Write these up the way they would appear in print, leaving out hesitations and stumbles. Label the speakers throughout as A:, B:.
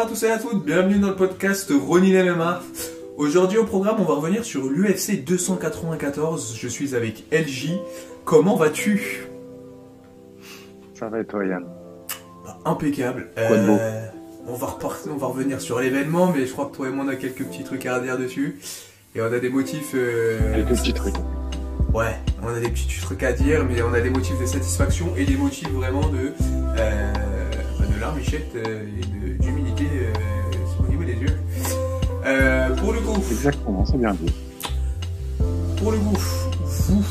A: tous et à toutes, bienvenue dans le podcast Ronin MMA. Aujourd'hui au programme, on va revenir sur l'UFC 294. Je suis avec LJ. Comment vas-tu?
B: Ça va et toi, Yann?
A: Impeccable.
B: Quoi de beau?
A: On va revenir sur l'événement, mais je crois que toi et moi on a quelques petits trucs à redire dessus. Et on a des motifs...
B: Quelques petits trucs.
A: Ouais, on a des petits trucs à dire, mais on a des motifs de satisfaction et des motifs vraiment de larmichette et d'humilité au niveau des yeux. Pour le coup...
B: Exactement, c'est bien dit.
A: Pour le coup, vous,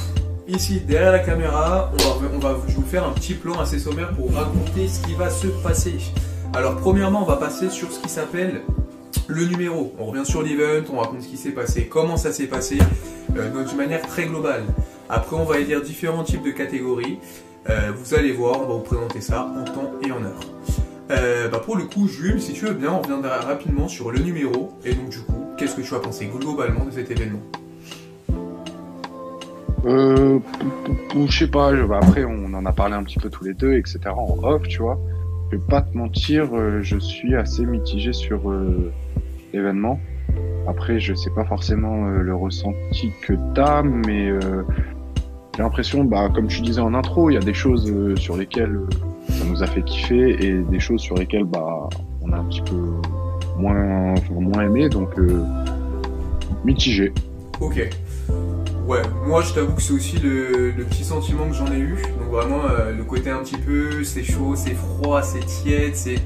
A: ici, derrière la caméra, je vais vous faire un petit plan assez sommaire pour raconter ce qui va se passer. Alors, premièrement, on va passer sur ce qui s'appelle le numéro. On revient sur l'event, on raconte ce qui s'est passé, comment ça s'est passé, d'une manière très globale. Après, on va dire différents types de catégories. Vous allez voir, on va vous présenter ça en temps et en heure. Pour le coup, Jules, si tu veux bien, on reviendra rapidement sur le numéro. Et donc, du coup, qu'est-ce que tu as pensé globalement de cet événement?
B: Je sais pas, après on en a parlé un petit peu tous les deux, etc. en off, tu vois. Je vais pas te mentir, je suis assez mitigé sur l'événement. Après, je sais pas forcément le ressenti que t'as, mais j'ai l'impression, comme tu disais en intro, il y a des choses sur lesquelles ça nous a fait kiffer et des choses sur lesquelles on a un petit peu moins aimé, donc mitigé.
A: Ok. Ouais, moi je t'avoue que c'est aussi le petit sentiment que j'en ai eu. Donc vraiment le côté un petit peu, c'est chaud, c'est froid, c'est tiède, c'est...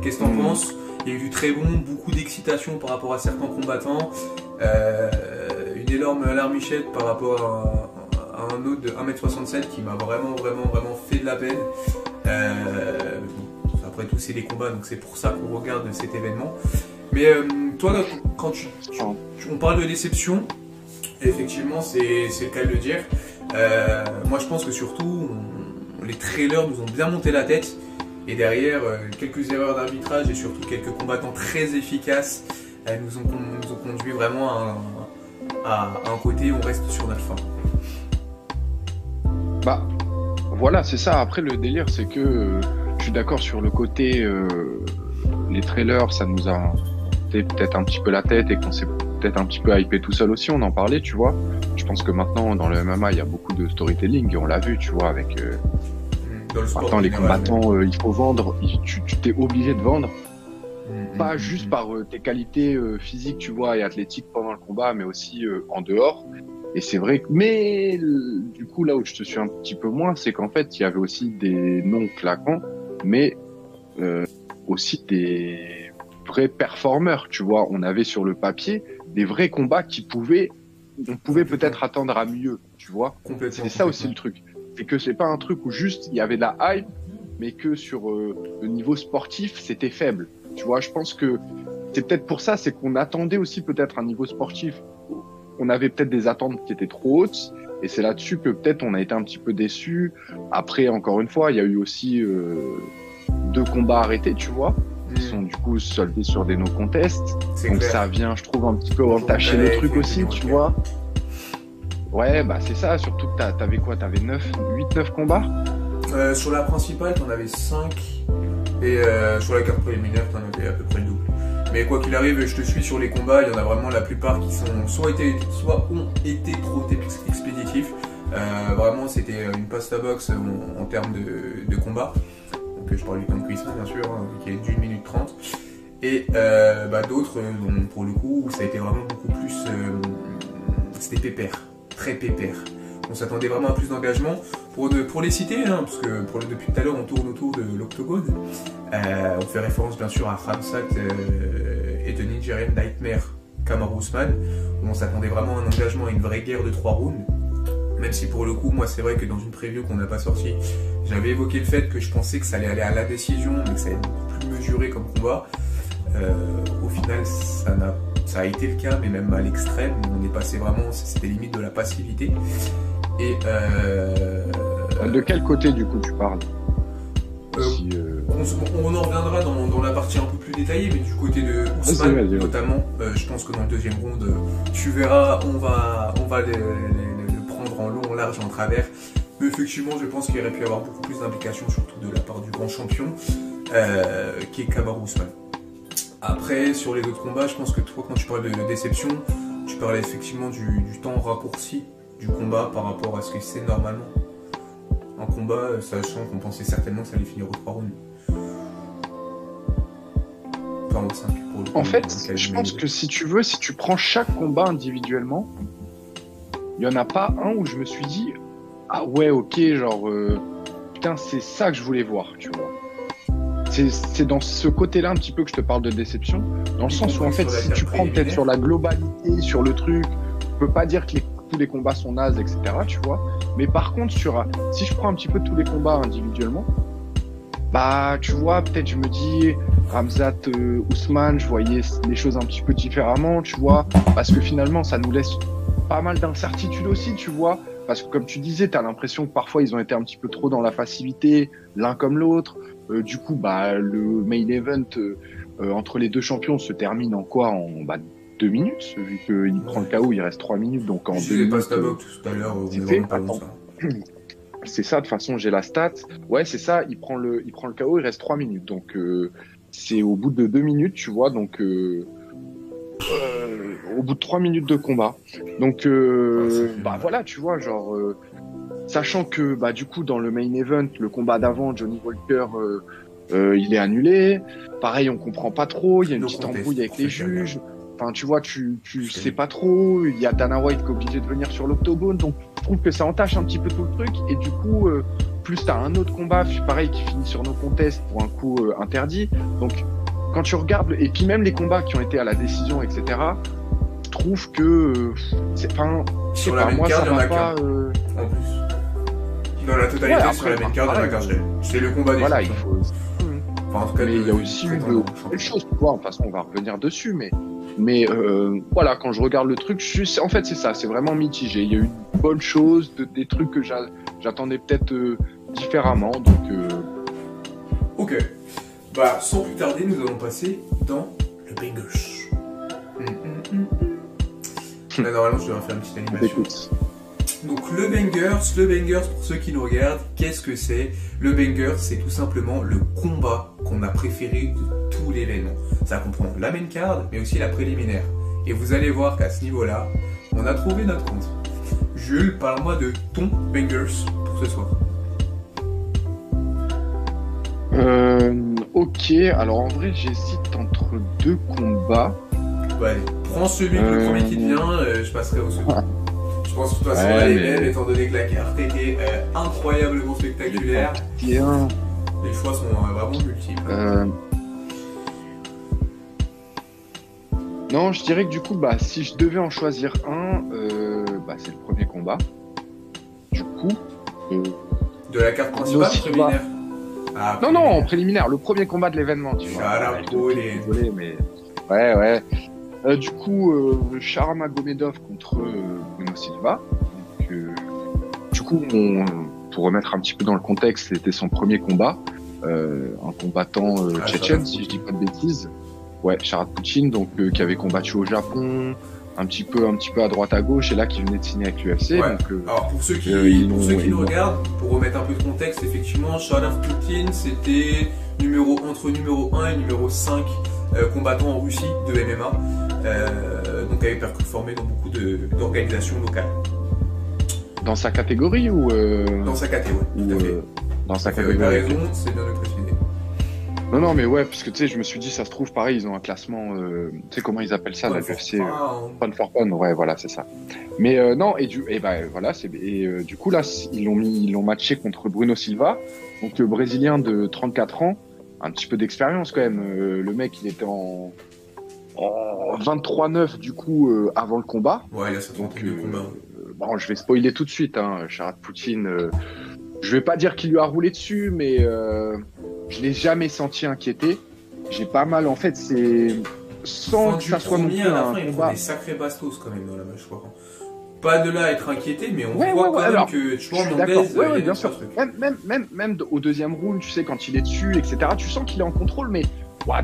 A: Qu'est-ce que t'en penses? Il y a eu du très bon, beaucoup d'excitation par rapport à certains combattants. Une énorme larmichette par rapport à un autre de 1m67 qui m'a vraiment fait de la peine. Après tout c'est des combats, donc c'est pour ça qu'on regarde cet événement. Mais toi, là, quand on parle de déception, effectivement, c'est le cas de le dire. Moi, je pense que surtout, les trailers nous ont bien monté la tête. Et derrière, quelques erreurs d'arbitrage et surtout quelques combattants très efficaces nous ont conduit vraiment à un côté où on reste sur notre fin.
B: Voilà, c'est ça. Après, le délire, c'est que je suis d'accord sur le côté... les trailers, ça nous a monté peut-être un petit peu la tête et qu'on s'est peut-être un petit peu hypé tout seul aussi, on en parlait, tu vois. Je pense que maintenant, dans le MMA, il y a beaucoup de storytelling et on l'a vu, tu vois, avec... maintenant, les combattants, il faut vendre, tu t'es obligé de vendre. Pas juste par tes qualités physiques, tu vois, et athlétiques pendant le combat, mais aussi en dehors. Et c'est vrai que... Mais du coup, là où je te suis un petit peu moins, c'est qu'en fait, il y avait aussi des noms claquants, mais aussi des vrais performeurs, tu vois. On avait sur le papier des vrais combats on pouvait peut-être attendre à mieux, tu vois. C'est ça aussi le truc. C'est que c'est pas un truc où juste il y avait de la hype, mais que sur le niveau sportif, c'était faible. Tu vois, je pense que c'est peut-être pour ça, c'est qu'on attendait aussi peut-être un niveau sportif. On avait peut-être des attentes qui étaient trop hautes, et c'est là-dessus que peut-être on a été un petit peu déçus. Après, encore une fois, il y a eu aussi 2 combats arrêtés, tu vois, qui sont du coup soldés sur des no-contest. Donc clair. Ça vient, je trouve, un petit peu entacher le truc aussi, tu vois. Ouais, c'est ça, surtout que t'avais quoi? T'avais 8-9 combats?
A: Sur la principale, t'en avais 5, et sur la carte préliminaire, t'en avais à peu près le double. Mais quoi qu'il arrive, je te suis sur les combats, il y en a vraiment la plupart qui sont soit ont été trop expéditifs. Vraiment, c'était une pasta box en termes de combat. Donc je parle du temps de cuisson, bien sûr, qui est d'1 minute 30. Et d'autres, pour le coup, ça a été vraiment beaucoup plus... c'était pépère, très pépère. On s'attendait vraiment à plus d'engagement. Pour les citer, parce que depuis tout à l'heure, on tourne autour de l'octogone. On fait référence bien sûr à Khamzat et de Nigerian Nightmare Kamaru Usman, où on s'attendait vraiment à un engagement, à une vraie guerre de 3 rounds. Même si pour le coup, moi c'est vrai que dans une preview qu'on n'a pas sortie, j'avais évoqué le fait que je pensais que ça allait aller à la décision, mais que ça allait être beaucoup plus mesuré comme combat. Au final, ça a été le cas, mais même à l'extrême, on est passé vraiment, c'était limite de la passivité. Et
B: de quel côté du coup tu parles?
A: On en reviendra dans la partie un peu plus détaillée, mais du côté de Ousmane notamment, je pense que dans le deuxième round, tu verras, on va le prendre en long, en large et en travers. Mais effectivement, je pense qu'il aurait pu y avoir beaucoup plus d'implications, surtout de la part du grand champion, qui est Kamaru Usman. Après, sur les autres combats, je pense que toi, quand tu parlais de déception, tu parlais effectivement du temps raccourci du combat par rapport à ce que c'est normalement. Un combat, sachant qu'on pensait certainement que ça allait finir au 3 rounds. Enfin, au 5 pour le coup.
B: En fait, je pense que si tu prends chaque combat individuellement, il n'y en a pas un où je me suis dit ah ouais, ok, genre putain, c'est ça que je voulais voir, tu vois. C'est dans ce côté-là un petit peu que je te parle de déception, dans le sens où en fait, si tu prends peut-être sur la globalité, sur le truc, tu peux pas dire que tous les combats sont nazes, etc., tu vois. Mais par contre, si je prends un petit peu tous les combats individuellement, bah, tu vois, peut-être je me dis, Khamzat Ousmane, je voyais les choses un petit peu différemment, tu vois, parce que finalement, ça nous laisse pas mal d'incertitudes aussi, tu vois, parce que comme tu disais, t'as l'impression que parfois ils ont été un petit peu trop dans la passivité, l'un comme l'autre. Du coup, bah, le main event entre les deux champions se termine en quoi? En 2 minutes, vu qu'il prend le KO, il reste 3 minutes, donc en 2 minutes.
A: Pas tout à l'heure,
B: c'est fait. C'est ça, de toute façon, j'ai la stat. Ouais, c'est ça, il prend le KO, il reste 3 minutes. Donc, c'est au bout de 2 minutes, tu vois, donc au bout de 3 minutes de combat. Donc, bah voilà, tu vois, genre, sachant que, bah, du coup, dans le main event, le combat d'avant, Johnny Walker, il est annulé. Pareil, on comprend pas trop, il y a une petite embrouille avec les juges. Enfin, tu vois, tu sais pas trop. Il y a Dana White qui est obligé de venir sur l'octogone. Donc, je trouve que ça entache un petit peu tout le truc. Et du coup, plus t'as un autre combat, pareil, qui finit sur no contest pour un coup interdit. Donc, quand tu regardes, et puis même les combats qui ont été à la décision, etc., je trouve que, enfin,
A: sur la main card, il y en a qu'un. En plus. Dans la totalité,
B: ouais, après,
A: sur la main card, il y en a qu'un seul. C'est le combat des
B: voilà, il faut.
A: Enfin, en tout cas,
B: mais il y a aussi eu de choses, tu vois. De toute façon, on va revenir dessus, mais voilà, quand je regarde le truc, en fait, c'est ça, c'est vraiment mitigé. Il y a eu de bonnes choses, des trucs que j'attendais peut-être différemment, donc.
A: Ok. Bah, sans plus tarder, nous allons passer dans le bangers. Là, normalement, je devrais faire une petite animation. Donc, le bangers, pour ceux qui nous regardent, qu'est-ce que c'est? Le banger, c'est tout simplement le combat qu'on a préféré de tout l'événement. Ça comprend la main card, mais aussi la préliminaire. Et vous allez voir qu'à ce niveau-là, on a trouvé notre compte. Jules, parle-moi de ton bangers pour ce soir.
B: Ok, alors en vrai, j'hésite entre 2 combats.
A: Ouais, prends celui, le premier qui te vient, je passerai au second. Je pense que de toute façon, elle est belle, étant donné que la carte était incroyablement spectaculaire. Les choix sont vraiment multiples.
B: Non, je dirais que du coup, bah, si je devais en choisir un, bah, c'est le premier combat. Du coup.
A: De la carte principale ou préliminaire?
B: Non, en préliminaire, le premier combat de l'événement, tu vois. Désolé, mais. Ouais. Du coup, Sharam Magomedov contre Bruno Silva. Donc, du coup, pour remettre un petit peu dans le contexte, c'était son premier combat. Un combattant tchétchène, si je dis pas de bêtises. Ouais, Sharat Poutine, donc qui avait combattu au Japon, un petit peu à droite à gauche, et là qui venait de signer avec l'UFC.
A: Ouais. Donc, alors pour ceux qui nous regardent, pour remettre un peu de contexte, effectivement, Sharat Poutine, c'était entre numéro 1 et numéro 5 combattant en Russie de MMA, donc avait performé dans beaucoup d'organisations locales.
B: Dans sa catégorie ou
A: Dans sa catégorie, tout à fait.
B: Dans sa catégorie.
A: T'as raison, c'est bien de le préciser.
B: Non, mais ouais, parce que tu sais, je me suis dit, ça se trouve, pareil, ils ont un classement, tu sais comment ils appellent ça, la UFC, Fun for Fun, ouais, voilà, c'est ça. Mais non, voilà, du coup, là, ils l'ont matché contre Bruno Silva, donc brésilien de 34 ans, un petit peu d'expérience quand même. Le mec, il était en 23-9, du coup, avant le combat.
A: Ouais, il a sa trentaine de combats.
B: Bon, je vais spoiler tout de suite, hein, Sharat Poutine, je vais pas dire qu'il lui a roulé dessus, mais je l'ai jamais senti inquiété. J'ai pas mal, en fait, c'est sans que ça soit non plus un combat.
A: Il prend des sacrés bastos quand même dans la match, je crois. Pas de là à être inquiété, mais on voit quand même que tu vois,
B: Mendes, bien sûr. Même au deuxième round, tu sais, quand il est dessus, etc., tu sens qu'il est en contrôle, mais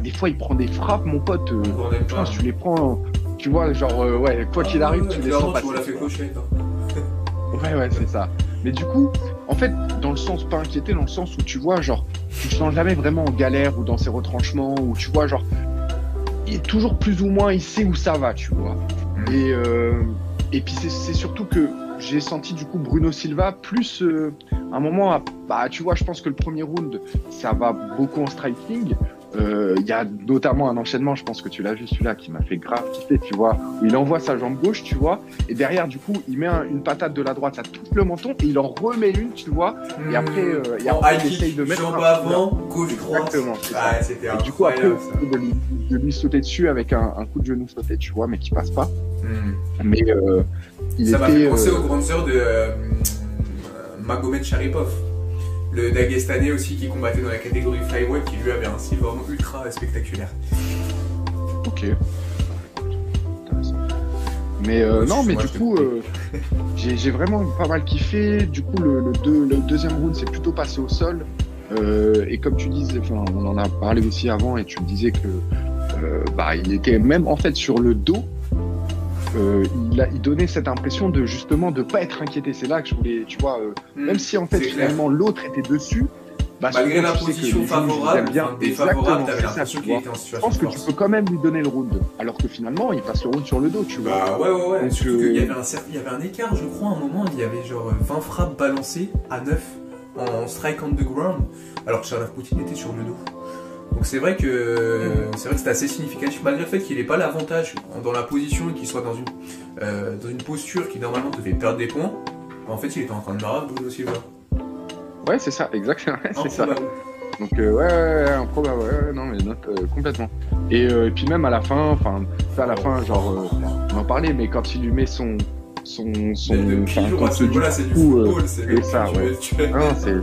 B: des fois il prend des frappes, mon pote. Je pense que tu les prends, tu vois, genre, quoi qu'il arrive, tu les sens passer.
A: Tu la fais clochette.
B: Ouais, c'est ça. Mais du coup, en fait, dans le sens pas inquiété, dans le sens où tu vois, genre, tu te sens jamais vraiment en galère ou dans ses retranchements, ou tu vois, genre, est toujours plus ou moins, il sait où ça va, tu vois. Et puis c'est surtout que j'ai senti du coup Bruno Silva plus un moment, tu vois, je pense que le premier round, ça va beaucoup en striking. Il y a notamment un enchaînement, je pense que tu l'as vu celui-là, qui m'a fait grave kiffer, tu vois, où il envoie sa jambe gauche, tu vois, et derrière, du coup, il met une patate de la droite, ça touche le menton, et il en remet une, tu vois, et après, il essaye de mettre
A: jambe avant, gauche droite.
B: Exactement.
A: Ah, c'était
B: et du coup, après, de lui sauter dessus avec un coup de genou sauté, tu vois, mais qui passe pas. Mais
A: ça m'a fait penser aux grandes sœurs de Magomed Sharipov, le Dagestanais aussi qui combattait dans la catégorie flyweight, qui lui avait un style vraiment ultra spectaculaire.
B: Ok. Intéressant. Mais non, mais du coup, j'ai vraiment pas mal kiffé. Du coup, le deuxième round s'est plutôt passé au sol. Et comme tu disais, on en a parlé aussi avant, et tu me disais que il était même en fait sur le dos. Il donnait cette impression de justement de pas être inquiété. C'est là que je voulais, tu vois, même si en fait finalement l'autre était dessus,
A: malgré la position favorable, défavorable, t'avais
B: ça,
A: l'impression qu'il était en situation.
B: Je pense que tu peux quand même lui donner le round, alors que finalement il passe le round sur le dos, tu vois.
A: Ouais. Donc, surtout qu'il y avait un écart, je crois, à un moment, il y avait genre 20 frappes balancées à 9 en strike on the ground, alors que Sharaf Poutine était sur le dos. Donc c'est vrai que c'était assez significatif, malgré le fait qu'il n'ait pas l'avantage dans la position et qu'il soit dans une posture qui normalement te fait perdre des points. En fait, il était en train de marrer Bruno Silva.
B: Ouais, c'est ça, exactement. C'est ça. Donc improbable, non mais note complètement. Et puis même à la fin, genre on en parlait, mais quand il lui met son
A: c'est du football, c'est
B: ça, ouais.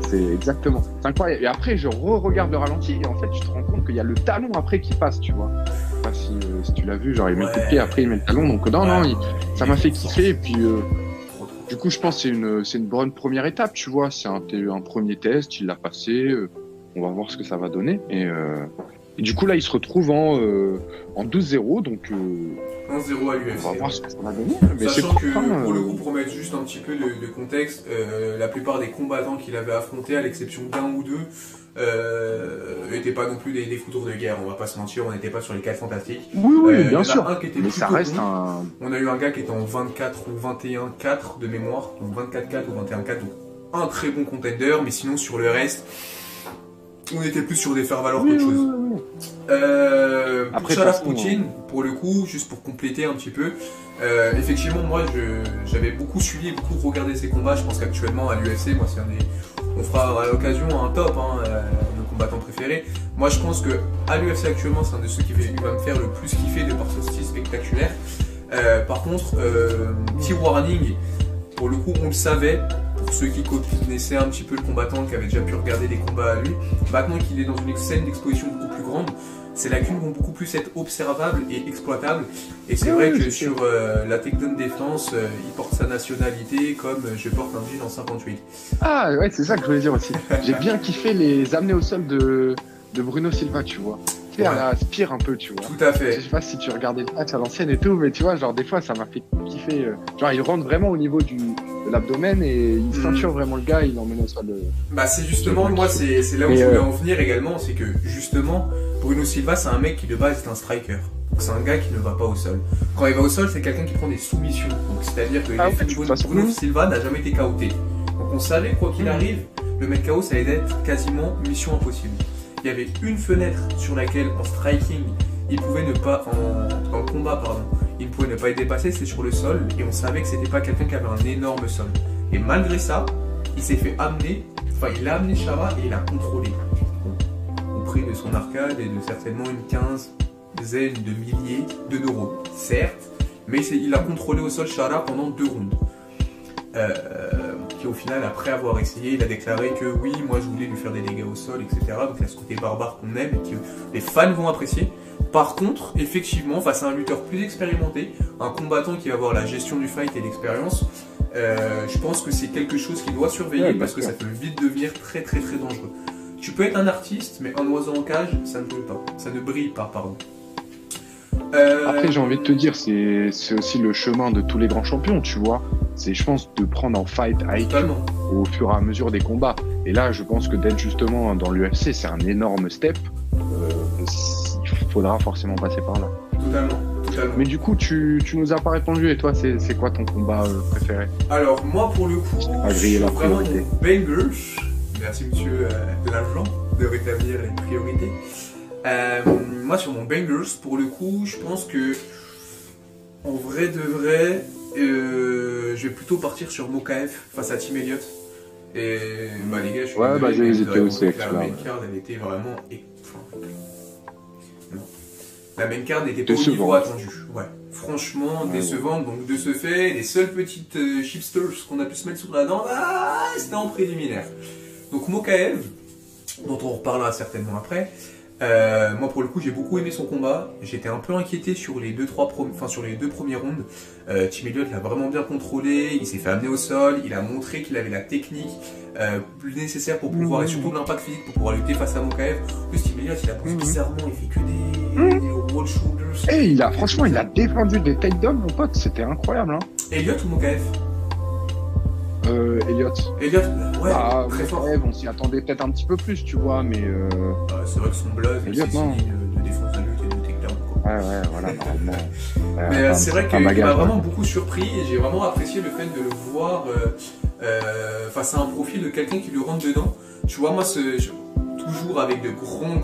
B: C'est exactement. C'est incroyable. Et après, je regarde le ralenti et en fait, tu te rends compte qu'il y a le talon après qui passe, tu vois. Je sais pas si tu l'as vu, genre il met le coup de pied, après il met le talon. Donc ça m'a fait kiffer. Et puis du coup, je pense que c'est une bonne première étape, tu vois. C'est un premier test, il l'a passé. On va voir ce que ça va donner. Et du coup, là, il se retrouve en 12-0, donc
A: 1-0 à l'UFC.
B: On va voir ce que ça va donner.
A: Mais sachant que, pour le coup, pour mettre juste un petit peu de contexte, la plupart des combattants qu'il avait affrontés, à l'exception d'un ou deux, n'étaient pas non plus des foudres de guerre. On va pas se mentir, on n'était pas sur les 4 fantastiques.
B: Oui, bien sûr.
A: Mais
B: ça reste
A: On a eu un gars qui était en 24 ou 21-4 de mémoire, donc 24-4 ou 21-4, donc un très bon contender, mais sinon sur le reste, on était plus sur des faire-valoir qu'autre chose. Pour Sharaf Poutine, pour le coup, juste pour compléter un petit peu, effectivement, moi j'avais beaucoup suivi et beaucoup regardé ses combats. Je pense qu'actuellement à l'UFC, moi on fera à l'occasion un top, le combattant préféré. Moi je pense que à l'UFC actuellement, c'est un de ceux qui va me faire le plus kiffer de par ce style spectaculaire. Par contre, petit warning, pour le coup, on le savait. Pour ceux qui connaissaient un petit peu le combattant, qui avaient déjà pu regarder des combats à lui, maintenant qu'il est dans une scène d'exposition beaucoup plus grande, ses lacunes vont beaucoup plus être observables et exploitables. Et c'est vrai que sur la takedown défense, il porte sa nationalité comme je porte un jean en 58.
B: Ah ouais, c'est ça que je voulais dire aussi. J'ai bien kiffé les amener au sol de Bruno Silva, tu vois. À la Spire un peu, tu vois.
A: Tout à fait.
B: Je sais pas si tu regardais le match à l'ancienne et tout, mais tu vois, genre des fois ça m'a fait kiffer. Genre il rentre vraiment au niveau de l'abdomen et il ceinture vraiment le gars, il l'emmène au sol.
A: C'est justement, moi c'est là où je voulais en venir également, c'est que justement Bruno Silva c'est un mec qui de base est un striker. Donc c'est un gars qui ne va pas au sol. Quand il va au sol, c'est quelqu'un qui prend des soumissions. Donc c'est-à-dire que Bruno Silva n'a jamais été KO'té. Donc on savait quoi qu'il arrive, le mettre KO ça allait être quasiment mission impossible. Il y avait une fenêtre sur laquelle en striking, il pouvait ne pas, en combat pardon, il ne pouvait ne pas être dépassé, c'est sur le sol, et on savait que c'était pas quelqu'un qui avait un énorme sol. Et malgré ça, il s'est fait amener, il a amené Shara et il a contrôlé. Au prix de son arcade et de certainement une quinzaine de milliers de neurones, certes, mais il a contrôlé au sol Shara pendant 2 rounds. Qui au final, après avoir essayé, il a déclaré que oui, moi je voulais lui faire des dégâts au sol, etc. Donc il y a ce côté barbare qu'on aime et que les fans vont apprécier. Par contre, effectivement, face à un lutteur plus expérimenté, un combattant qui va avoir la gestion du fight et l'expérience, je pense que c'est quelque chose qu'il doit surveiller parce que ça peut vite devenir très très très dangereux. Tu peux être un artiste, mais un oiseau en cage, ça ne brille pas. Ça ne brille pas, pardon.
B: Après, j'ai envie de te dire, c'est aussi le chemin de tous les grands champions, tu vois. C'est, je pense, de prendre en fight IQ au fur et à mesure des combats. Et là, je pense que d'être justement dans l'UFC, c'est un énorme step. Il faudra forcément passer par là.
A: Totalement, totalement.
B: Mais du coup, tu nous as pas répondu. Et toi, c'est quoi ton combat préféré?
A: Alors, moi, pour le coup,
B: pas grillé la
A: vraiment
B: priorité.
A: banger. Merci, monsieur l'agent, de rétablir les priorités. Moi, sur mon bangers, pour le coup, je pense que, en vrai de vrai, je vais plutôt partir sur Mokaev face à Team Elliott. Et bah, les gars, je suis
B: Ouais,
A: désolé,
B: bah j'ai
A: mais
B: hésité
A: vraiment,
B: aussi avec
A: la
B: celui-là.
A: main card, elle était vraiment. Non. La main card n'était pas au
B: Décevant.
A: niveau attendu. Ouais, franchement,
B: Ouais,
A: décevante. Donc, de ce fait, les seules petites chipsters qu'on a pu se mettre sous la dent, c'était en préliminaire. Donc, Mokaev, dont on reparlera certainement après. Moi, pour le coup, j'ai beaucoup aimé son combat. J'étais un peu inquiété sur les deux premiers rounds. Team Elliott l'a vraiment bien contrôlé. Il s'est fait amener au sol. Il a montré qu'il avait la technique nécessaire pour pouvoir, et surtout l'impact physique pour pouvoir lutter face à Mokaev. En plus, Team Elliott, il a poussé bizarrement. Il fait que des roll shoulders.
B: Et franchement, il a défendu des takedowns, mon pote. C'était incroyable. Hein.
A: Elliott ou Mokaev?
B: Elliott.
A: Elliott, ouais,
B: Bah,
A: très fort.
B: on s'y attendait peut-être un petit peu plus, tu vois, mais.
A: C'est vrai que son blaze, c'est
B: Elliott, non.
A: de défense de lutte et de takedown.
B: Ouais, voilà, normalement.
A: Mais c'est vrai qu'il
B: bagage,
A: m'a vraiment beaucoup surpris et j'ai vraiment apprécié le fait de le voir face à un profil de quelqu'un qui lui rentre dedans. Tu vois, moi, toujours avec de grands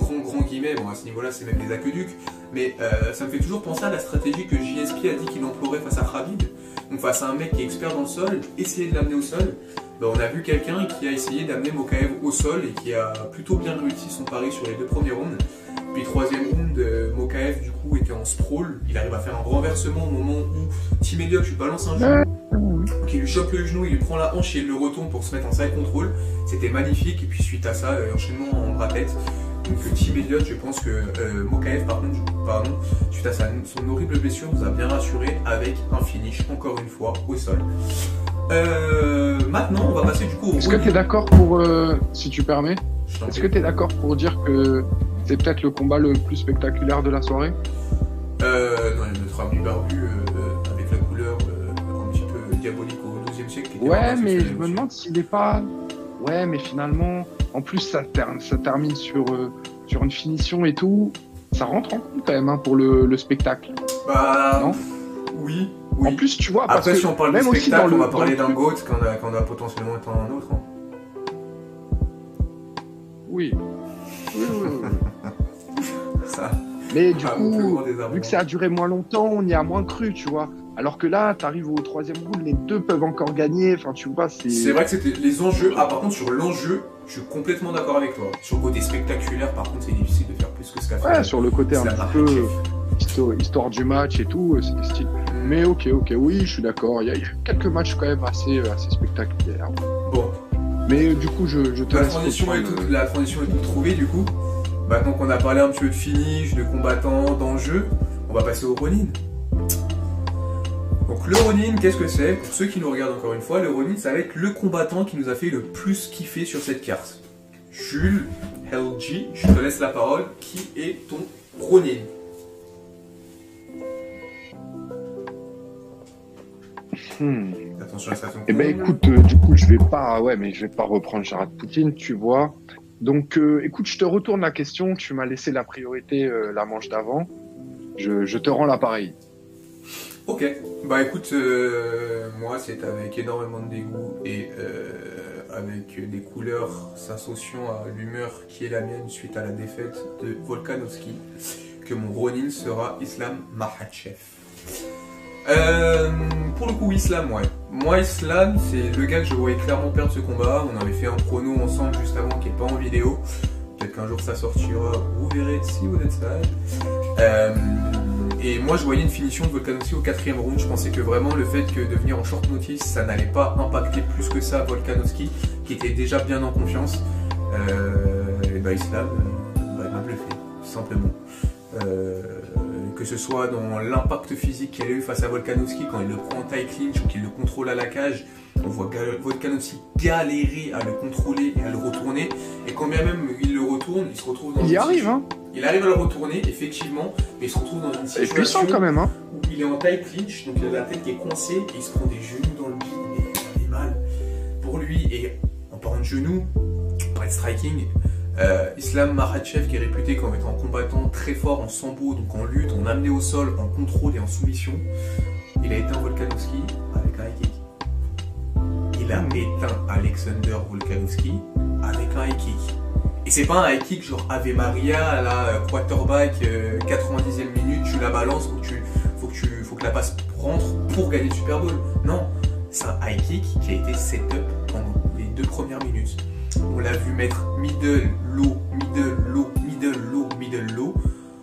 A: guillemets, bon à ce niveau-là c'est même des aqueducs, mais ça me fait toujours penser à la stratégie que JSP a dit qu'il emploierait face à Khabib. Donc face à un mec qui est expert dans le sol, essayer de l'amener au sol. Ben, on a vu quelqu'un qui a essayé d'amener Mokaev au sol et qui a plutôt bien réussi son pari sur les deux premiers rounds. Puis troisième round, Mokaev du coup était en sprawl, il arrive à faire un renversement au moment où Team Elliott lui balance un genou, qui lui chope le genou, il lui prend la hanche et il le retourne pour se mettre en side control. C'était magnifique et puis suite à ça, enchaînement en bras-tête. Donc Team Elliott, je pense que Mokaev suite à son horrible blessure, nous a bien rassuré avec un finish encore une fois au sol. Maintenant, on va passer du coup au.
B: Est-ce que tu es d'accord pour, si tu permets, est-ce que tu es d'accord pour dire que c'est peut-être le combat le plus spectaculaire de la soirée?
A: Non, il y a notre ami barbu avec la couleur un petit peu diabolique au XIIe siècle.
B: Ouais, mais je me demande s'il n'est pas. Ouais, mais finalement, en plus, ça termine sur une finition et tout. Ça rentre en compte quand même hein, pour le spectacle.
A: Bah,
B: non
A: oui.
B: En plus, tu vois, parce
A: après,
B: que
A: si on parle de
B: même aussi
A: spectacle,
B: dans
A: on va parler d'un GOAT qu'on a potentiellement été un autre. Hein.
B: Oui.
A: Ça.
B: Mais du coup, vu que ça a duré moins longtemps, on y a moins cru, tu vois. Alors que là, t'arrives au troisième round, les deux peuvent encore gagner. Enfin, tu vois,
A: c'est vrai que c'était les enjeux. Ah, par contre, sur l'enjeu, je suis complètement d'accord avec toi. Sur le côté spectaculaire, par contre, c'est difficile de faire plus que ce qu'a fait.
B: Ouais, sur le côté un petit peu histoire du match et tout, c'était stylé. Mais ok, oui, je suis d'accord. Il y a quelques matchs quand même assez spectaculaires.
A: Bon.
B: Mais du coup, je te
A: la
B: laisse.
A: La transition est toute trouvée, du coup. Maintenant qu'on a parlé un petit peu de finish, de combattants, d'enjeux, on va passer au Ronin. Donc le Ronin, qu'est-ce que c'est? Pour ceux qui nous regardent encore une fois, le Ronin, ça va être le combattant qui nous a fait le plus kiffer sur cette carte. Jules, LG, je te laisse la parole. Qui est ton Ronin? Attention à la station.
B: Eh ben écoute, du coup, je vais pas reprendre Jared Poutine, tu vois. Donc, écoute, je te retourne la question. Tu m'as laissé la priorité la manche d'avant. Je te rends l'appareil.
A: Ok, bah écoute, moi c'est avec énormément de dégoût et avec des couleurs s'associant à l'humeur qui est la mienne suite à la défaite de Volkanovski que mon Ronin sera Islam Makhachev. Pour le coup, Islam, ouais. Moi, Islam, c'est le gars que je voyais clairement perdre ce combat. On avait fait un prono ensemble juste avant qui n'est pas en vidéo. Peut-être qu'un jour ça sortira, vous verrez si vous êtes sage. Et moi, je voyais une finition de Volkanovski au 4e round. Je pensais que vraiment le fait que de venir en short notice, ça n'allait pas impacter plus que ça Volkanovski, qui était déjà bien en confiance. Et bah, Islam, il m'a bluffé, tout simplement. Que ce soit dans l'impact physique qu'il a eu face à Volkanovski quand il le prend en tie clinch ou qu'il le contrôle à la cage, on voit Volkanovski galérer à le contrôler et à le retourner, et quand bien même il le retourne, il se retrouve dans
B: il y arrive, hein.
A: Il arrive à le retourner, effectivement, mais il se retrouve dans une situation
B: c'est puissant quand même, hein.
A: où il est en tie clinch, donc il a la tête qui est coincée et il se prend des genoux dans le bide, mais il a mal pour lui. Et en parlant de genoux, pas de striking, Islam Makhachev, qui est réputé comme étant un combattant très fort en sambo, donc en lutte, en amené au sol, en contrôle et en soumission, il a éteint Volkanovski avec un high kick. Il a éteint Alexander Volkanovski avec un high kick. Et c'est pas un high kick genre Ave Maria, la quarterback, 90e minute, tu la balances, faut que la passe rentre pour gagner le Super Bowl. Non, c'est un high kick qui a été set-up pendant les 2 premières minutes. On l'a vu mettre middle, low, middle, low, middle, low, middle, low.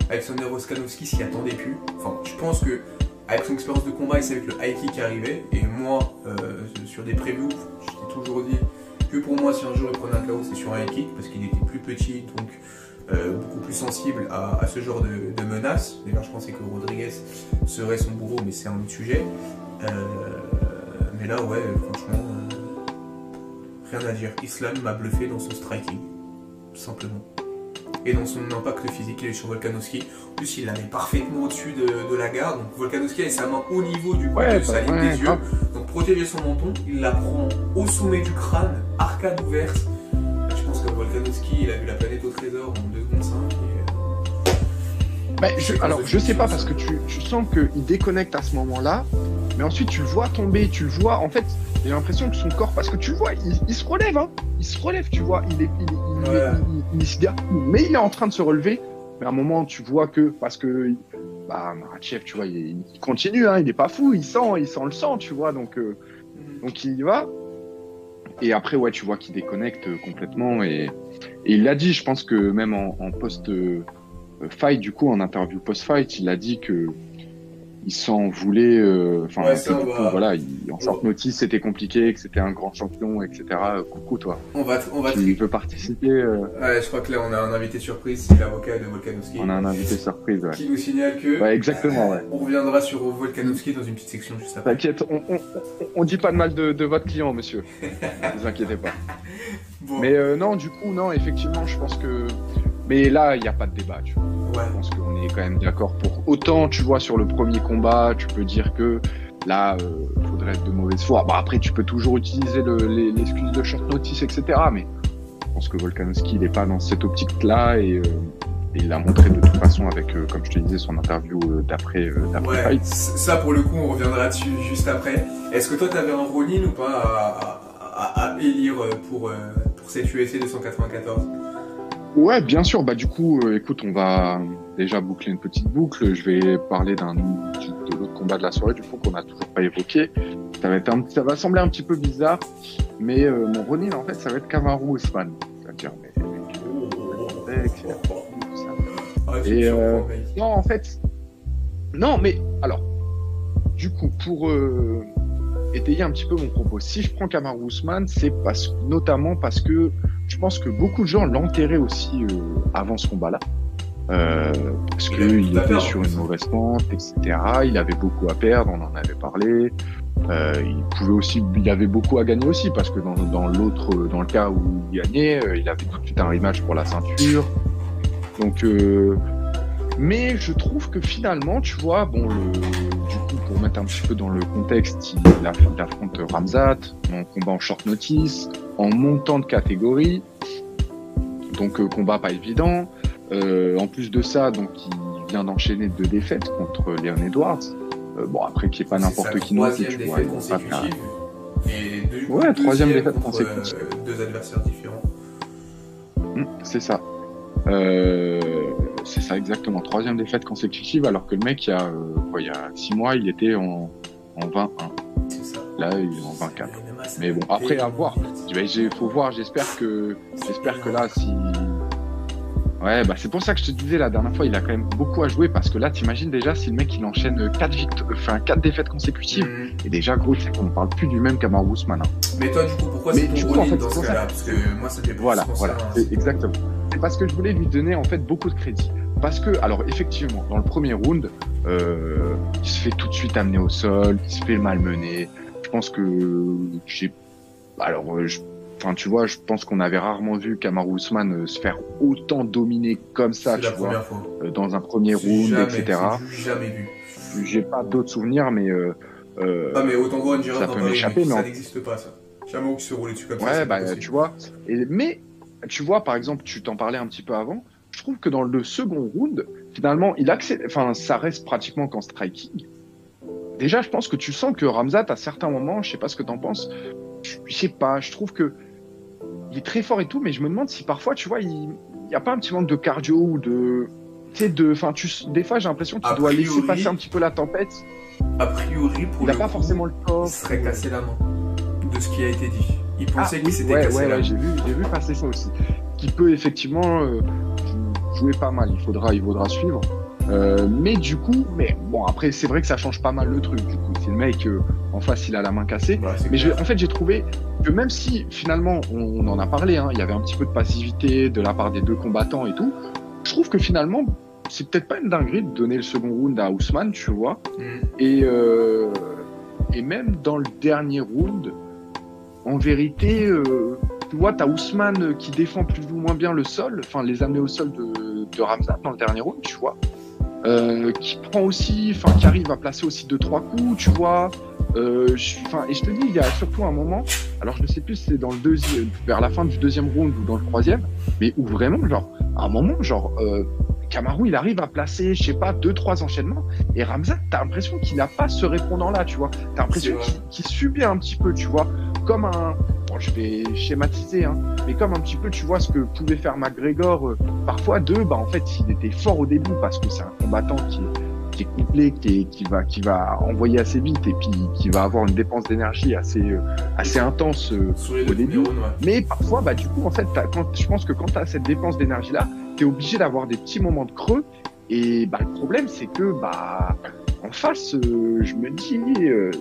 A: Alexander Volkanovski s'y attendait plus. Enfin, je pense que avec son expérience de combat, il savait que le high kick arrivait. Et moi, sur des previews, je t'ai toujours dit que pour moi, si un jour il prenait un KO, c'est sur un high kick parce qu'il était plus petit, donc beaucoup plus sensible à ce genre de menaces. D'ailleurs, je pensais que Rodriguez serait son bourreau, mais c'est un autre sujet. Mais là, ouais, franchement, rien à dire. Islam m'a bluffé dans son striking, tout simplement. Et dans son impact physique, il est sur Volkanovski. En plus, il l'avait parfaitement au-dessus de la garde. Donc Volkanovski avait sa main au niveau du coup de sa ligne des yeux. Donc protéger son menton, il la prend au sommet du crâne, arcade ouverte. Je pense que Volkanovski, il a vu la planète au trésor en 2 secondes 5.
B: Alors, je sais pas, parce que tu sens qu'il déconnecte à ce moment-là, mais ensuite tu le vois tomber, tu le vois, en fait, j'ai l'impression que son corps, parce que tu le vois, il se relève, hein, il se relève, tu vois, il se garde, mais il est en train de se relever, mais à un moment, tu vois que, parce que, Makhachev, tu vois, il continue, hein, il est pas fou, il sent le sang, tu vois, donc il y va, et après, ouais, tu vois qu'il déconnecte complètement, et il l'a dit, je pense que même en post-fight, du coup, en interview post-fight, il a dit que il s'en voulait, voilà, en short notice, c'était compliqué, que c'était un grand champion, etc. Coucou, toi. Tu veux participer
A: Ouais, je crois que là, on a un invité surprise, c'est l'avocat de Volkanovski.
B: On a un invité surprise, ouais.
A: Qui nous signale que...
B: Ouais, exactement, ouais.
A: On reviendra sur Volkanovski dans une petite section juste après.
B: T'inquiète, on dit pas de mal de votre client, monsieur. Ne vous inquiétez pas. Bon. Mais non, du coup, non, effectivement, je pense que... Mais là, il n'y a pas de débat, tu vois.
A: Ouais.
B: Je pense qu'on est quand même d'accord pour autant, tu vois, sur le premier combat, tu peux dire que là, faudrait être de mauvaise foi. Bon, après, tu peux toujours utiliser l'excuse de short notice, etc. Mais je pense que Volkanovski, il n'est pas dans cette optique-là et il l'a montré de toute façon avec, comme je te disais, son interview d'après fight.
A: Ça, pour le coup, on reviendra dessus juste après. Est-ce que toi, tu avais un Ronin ou pas à élire pour cette UFC 294?
B: Ouais, bien sûr. Bah, du coup, écoute, on va déjà boucler une petite boucle. Je vais parler de l'autre combat de la soirée, du coup, qu'on n'a toujours pas évoqué. Ça va sembler un petit peu bizarre, mais mon Ronin, en fait, ça va être Kamaru Usman. C'est-à-dire, non, en fait, non, mais alors, du coup, pour étayer un petit peu mon propos, si je prends Kamaru Usman, c'est notamment parce que je pense que beaucoup de gens l'enterraient aussi avant ce combat-là. Parce qu'il était sur une mauvaise pente, etc. Il avait beaucoup à perdre, on en avait parlé. Il avait beaucoup à gagner aussi, parce que dans le cas où il gagnait, il avait tout de suite un rematch pour la ceinture. Donc, mais je trouve que finalement, tu vois, du coup, pour mettre un petit peu dans le contexte, il affronte Ramzat, en combat en short notice, en montant de catégorie, donc combat pas évident. En plus de ça, donc il vient d'enchaîner 2 défaites contre Leon Edwards. Après qui est pas n'importe qui non plus, tu vois.
A: Et
B: 3e défaite consécutive.
A: 2 adversaires différents.
B: C'est ça. C'est ça exactement. 3e défaite consécutive, alors que le mec, il y a 6 mois, il était en 21.
A: C'est ça.
B: Là, il est en 24. Mais bon, après, à voir. Faut voir, j'espère que là, si... Ouais, c'est pour ça que je te disais la dernière fois, il a quand même beaucoup à jouer, parce que là, t'imagines déjà si le mec, il enchaîne 4 défaites consécutives. Et déjà, gros, tu sais qu'on ne parle plus du même Kamaru Usman.
A: Mais toi, du coup, pourquoi c'est ton Ronin dans ce cas-là? Parce que moi, ça dépend.
B: Voilà. Exactement. C'est parce que je voulais lui donner, en fait, beaucoup de crédit. Parce que, alors, effectivement, dans le premier round, il se fait tout de suite amener au sol, il se fait malmener. Je pense que tu vois, je pense qu'on avait rarement vu Kamaru Usman se faire autant dominer comme ça, tu vois, dans un premier round, etc.
A: Jamais vu.
B: J'ai pas d'autres souvenirs, mais
A: mais autant voir une girafe
B: ça peut m'échapper,
A: ça n'existe pas, ça. Jamais qui se roule dessus comme ça.
B: Ouais, tu vois. Mais tu vois, par exemple, tu t'en parlais un petit peu avant, je trouve que dans le second round, finalement, enfin, ça reste pratiquement qu'en striking. Déjà, je pense que tu sens que Khamzat, à certains moments, je sais pas ce que t'en penses, je sais pas, je trouve que il est très fort et tout, mais je me demande si parfois, tu vois, il y a pas un petit manque de cardio ou de, tu sais, enfin, des fois, j'ai l'impression qu'il doit laisser passer un petit peu la tempête.
A: A priori, pour
B: il a pas forcément le corps.
A: Il serait cassé la main de ce qui a été dit. Il pensait qu'il s'était cassé la main.
B: J'ai vu passer ça aussi. Qui peut effectivement jouer pas mal. Il faudra suivre. Mais du coup, bon, après, c'est vrai que ça change pas mal le truc. Du coup, c'est le mec en face, il a la main cassée.
A: Ouais,
B: mais en fait, j'ai trouvé que même si finalement, on en a parlé, hein, il y avait un petit peu de passivité de la part des deux combattants et tout, je trouve que finalement, c'est peut-être pas une dinguerie de donner le second round à Ousmane, tu vois. Et même dans le dernier round, en vérité, tu vois, t'as Ousmane qui défend plus ou moins bien le sol, enfin les amener au sol de Khamzat dans le dernier round, tu vois. Qui prend aussi, enfin qui arrive à placer aussi 2-3 coups, tu vois. Et je te dis, il y a surtout un moment, alors je ne sais plus si c'est dans le deuxième, vers la fin du deuxième round ou dans le troisième, mais où vraiment, genre, à un moment, genre, Kamaru, il arrive à placer, je sais pas, 2-3 enchaînements, et Khamzat, t'as l'impression qu'il n'a pas ce répondant-là, tu vois. T'as l'impression qu'il subit un petit peu, tu vois, comme un, bon, je vais schématiser, hein, mais comme un petit peu, tu vois, ce que pouvait faire McGregor, parfois, en fait, il était fort au début, parce que c'est un combattant qui est complet, qui va envoyer assez vite, et puis qui va avoir une dépense d'énergie assez intense au début.
A: Ouais.
B: Mais parfois, du coup, en fait, je pense que quand tu as cette dépense d'énergie-là, tu es obligé d'avoir des petits moments de creux. Et le problème, c'est que en face, je me dis,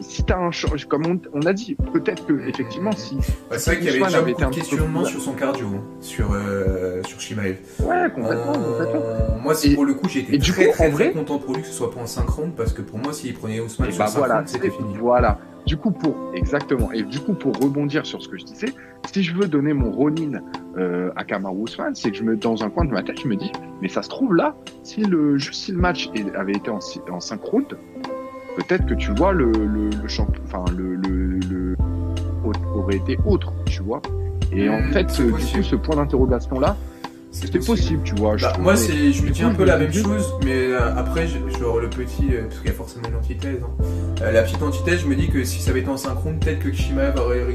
B: si tu as un change, comme on a dit, peut-être que effectivement, si
A: c'est vrai qu'il y avait déjà beaucoup de questionnements sur son cardio, sur Chimaev.
B: Ouais, complètement.
A: Moi, pour le coup, j'ai été très content pour lui que ce soit pas en 5 rounds, parce que pour moi, s'il prenait Ousmane sur 5 rounds, c'était fini.
B: Voilà. Du coup, pour rebondir sur ce que je disais, si je veux donner mon Ronin à Kamaru Ousmane, c'est que dans un coin de ma tête, je me dis, mais ça se trouve là, si le match avait été en 5 rounds, peut-être que tu vois le champion, enfin le aurait été autre, tu vois. Et en fait, du coup, ce point d'interrogation là, c'était possible, tu vois.
A: Moi, je me dis un peu la même chose, mais après, genre le petit, parce qu'il y a forcément une antithèse. Hein. La petite antithèse, je me dis que si ça avait été en 5 rounds, peut-être que Chimaev aurait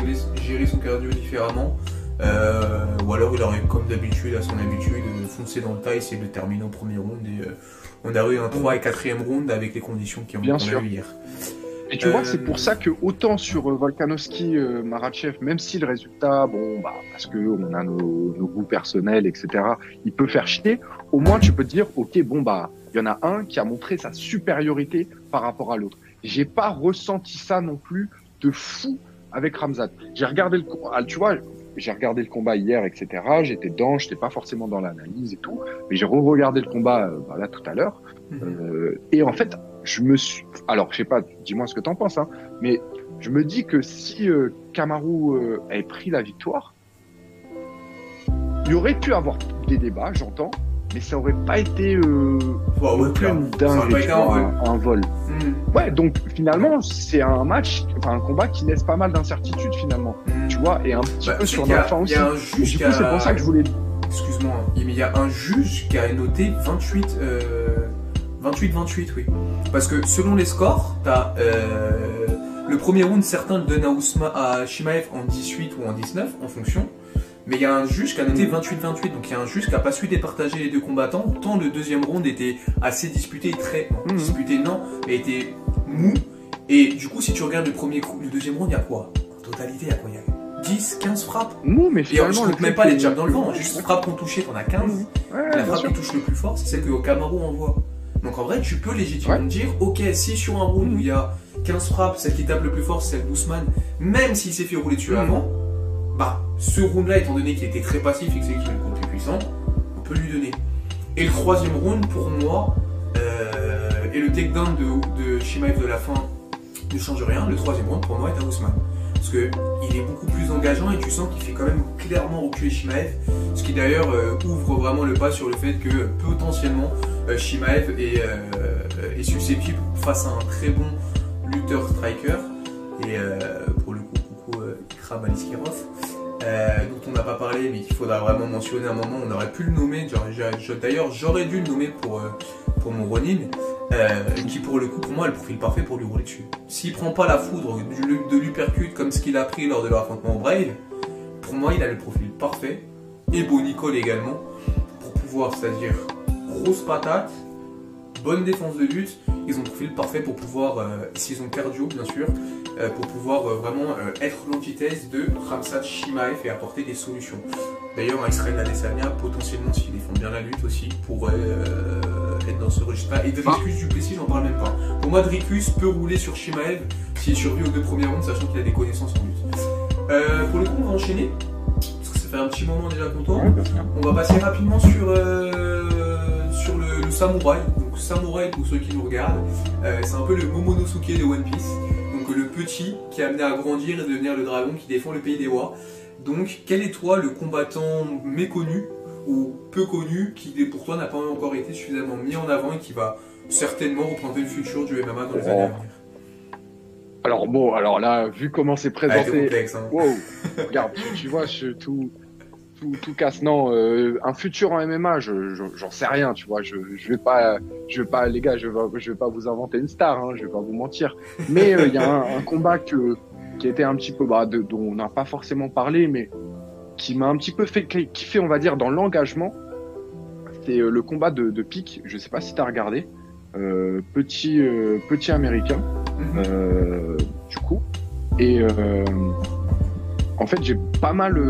A: géré son cardio différemment. Ou alors il aurait, comme d'habitude, à son habitude, foncé dans le tas, essayer de terminer au premier round. Et on a eu un 3 et 4e round avec les conditions qu'on a eu hier.
B: Et tu vois, c'est pour ça que autant sur Volkanovski, Makhachev, même si le résultat, parce que on a nos goûts personnels, etc., il peut faire chier, au moins tu peux te dire, ok, il y en a un qui a montré sa supériorité par rapport à l'autre. J'ai pas ressenti ça non plus de fou avec Khamzat. J'ai regardé le combat hier, etc. J'étais dedans, j'étais pas forcément dans l'analyse et tout, mais j'ai re-regardé le combat là tout à l'heure. Et en fait, alors je sais pas, dis-moi ce que t'en penses, hein, mais je me dis que si Kamaru avait pris la victoire, il y aurait pu avoir des débats, j'entends, mais ça aurait pas été une dingue, un vol. Ouais, donc finalement c'est un combat qui laisse pas mal d'incertitudes finalement, tu vois, et un petit peu sur notre fin aussi. Du coup, c'est pour ça que je voulais.
A: Excuse-moi, il y a un juge qui a noté 28-28, oui. Parce que selon les scores, t'as le premier round, certains le donnent à Chimaev en 18 ou en 19 en fonction. Mais il y a un juge qui a noté 28-28, donc il y a un juge qui n'a pas su départager les deux combattants. Tant le deuxième round était assez disputé, mais était mou. Et du coup, si tu regardes le deuxième round, il y a quoi? En totalité, il y a quoi? Il y a 10, 15 frappes.
B: Mou, mais finalement,
A: je ne compte même pas les jabs dans le vent, juste frappes qu'on touchait, t'en as 15. La frappe qui touche le plus fort, c'est celle que Kamaru envoie. Donc en vrai, tu peux légitimement dire, ok, si sur un round où il y a 15 frappes, celle qui tape le plus fort, c'est celle d'Ousmane, même s'il s'est fait rouler dessus avant, ce round-là, étant donné qu'il était très passif et que c'est lui qui est le plus puissant, on peut lui donner. Et le troisième round, pour moi, et le takedown de Chimaev de la fin ne change rien, le troisième round, pour moi, est à Ousmane. Parce qu'il est beaucoup plus engageant et tu sens qu'il fait quand même clairement reculer Chimaev, ce qui d'ailleurs ouvre vraiment le pas sur le fait que potentiellement Chimaev est susceptible face à un très bon lutteur striker, et pour le coup, coucou Ikram Aliskirov, dont on n'a pas parlé, mais qu'il faudra vraiment mentionner à un moment. On aurait pu le nommer, d'ailleurs j'aurais dû le nommer pour mon Ronin, qui pour le coup, pour moi, est le profil parfait pour lui rouler dessus. S'il prend pas la foudre de l'uppercut comme ce qu'il a pris lors de leur affrontement au Brave, pour moi, il a le profil parfait, et Bo Nicole également, pour pouvoir, c'est-à-dire grosse patate, bonne défense de lutte. Ils ont le profil parfait pour pouvoir, s'ils ont cardio bien sûr, pour pouvoir vraiment être l'antithèse de Khamzat Chimaev et apporter des solutions. D'ailleurs, Israël Adesanya, potentiellement, s'il défend bien la lutte aussi, pourrait être dans ce registre-là. Et Dricus Duplessis, j'en parle même pas. Pour moi, Dricus peut rouler sur Chimaev s'il survit aux 2 premiers rounds, sachant qu'il a des connaissances en lutte. Pour le coup, on va enchaîner, parce que ça fait un petit moment déjà qu'on tourne. On va passer rapidement sur le samouraï. Donc samouraï, pour ceux qui nous regardent, c'est un peu le Momonosuke de One Piece. Donc le petit qui est amené à grandir et devenir le dragon qui défend le pays des rois. Donc quel est toi le combattant méconnu ou peu connu qui pour toi n'a pas encore été suffisamment mis en avant et qui va certainement représenter le futur du MMA dans les années à venir?
B: Alors bon, alors là, vu comment c'est présenté,
A: c'est complexe, hein.
B: Wow, regarde, tu vois, tout casse. Non, un futur en MMA, j'en sais rien, tu vois. Je vais pas, les gars, je vais pas vous inventer une star, hein, je vais pas vous mentir. Mais il y a un combat qui était un petit peu, dont on n'a pas forcément parlé, mais qui m'a un petit peu fait kiffer, on va dire, dans l'engagement. C'est le combat de Pique. Je sais pas si t'as regardé. Petit américain, du coup. Et en fait, j'ai pas mal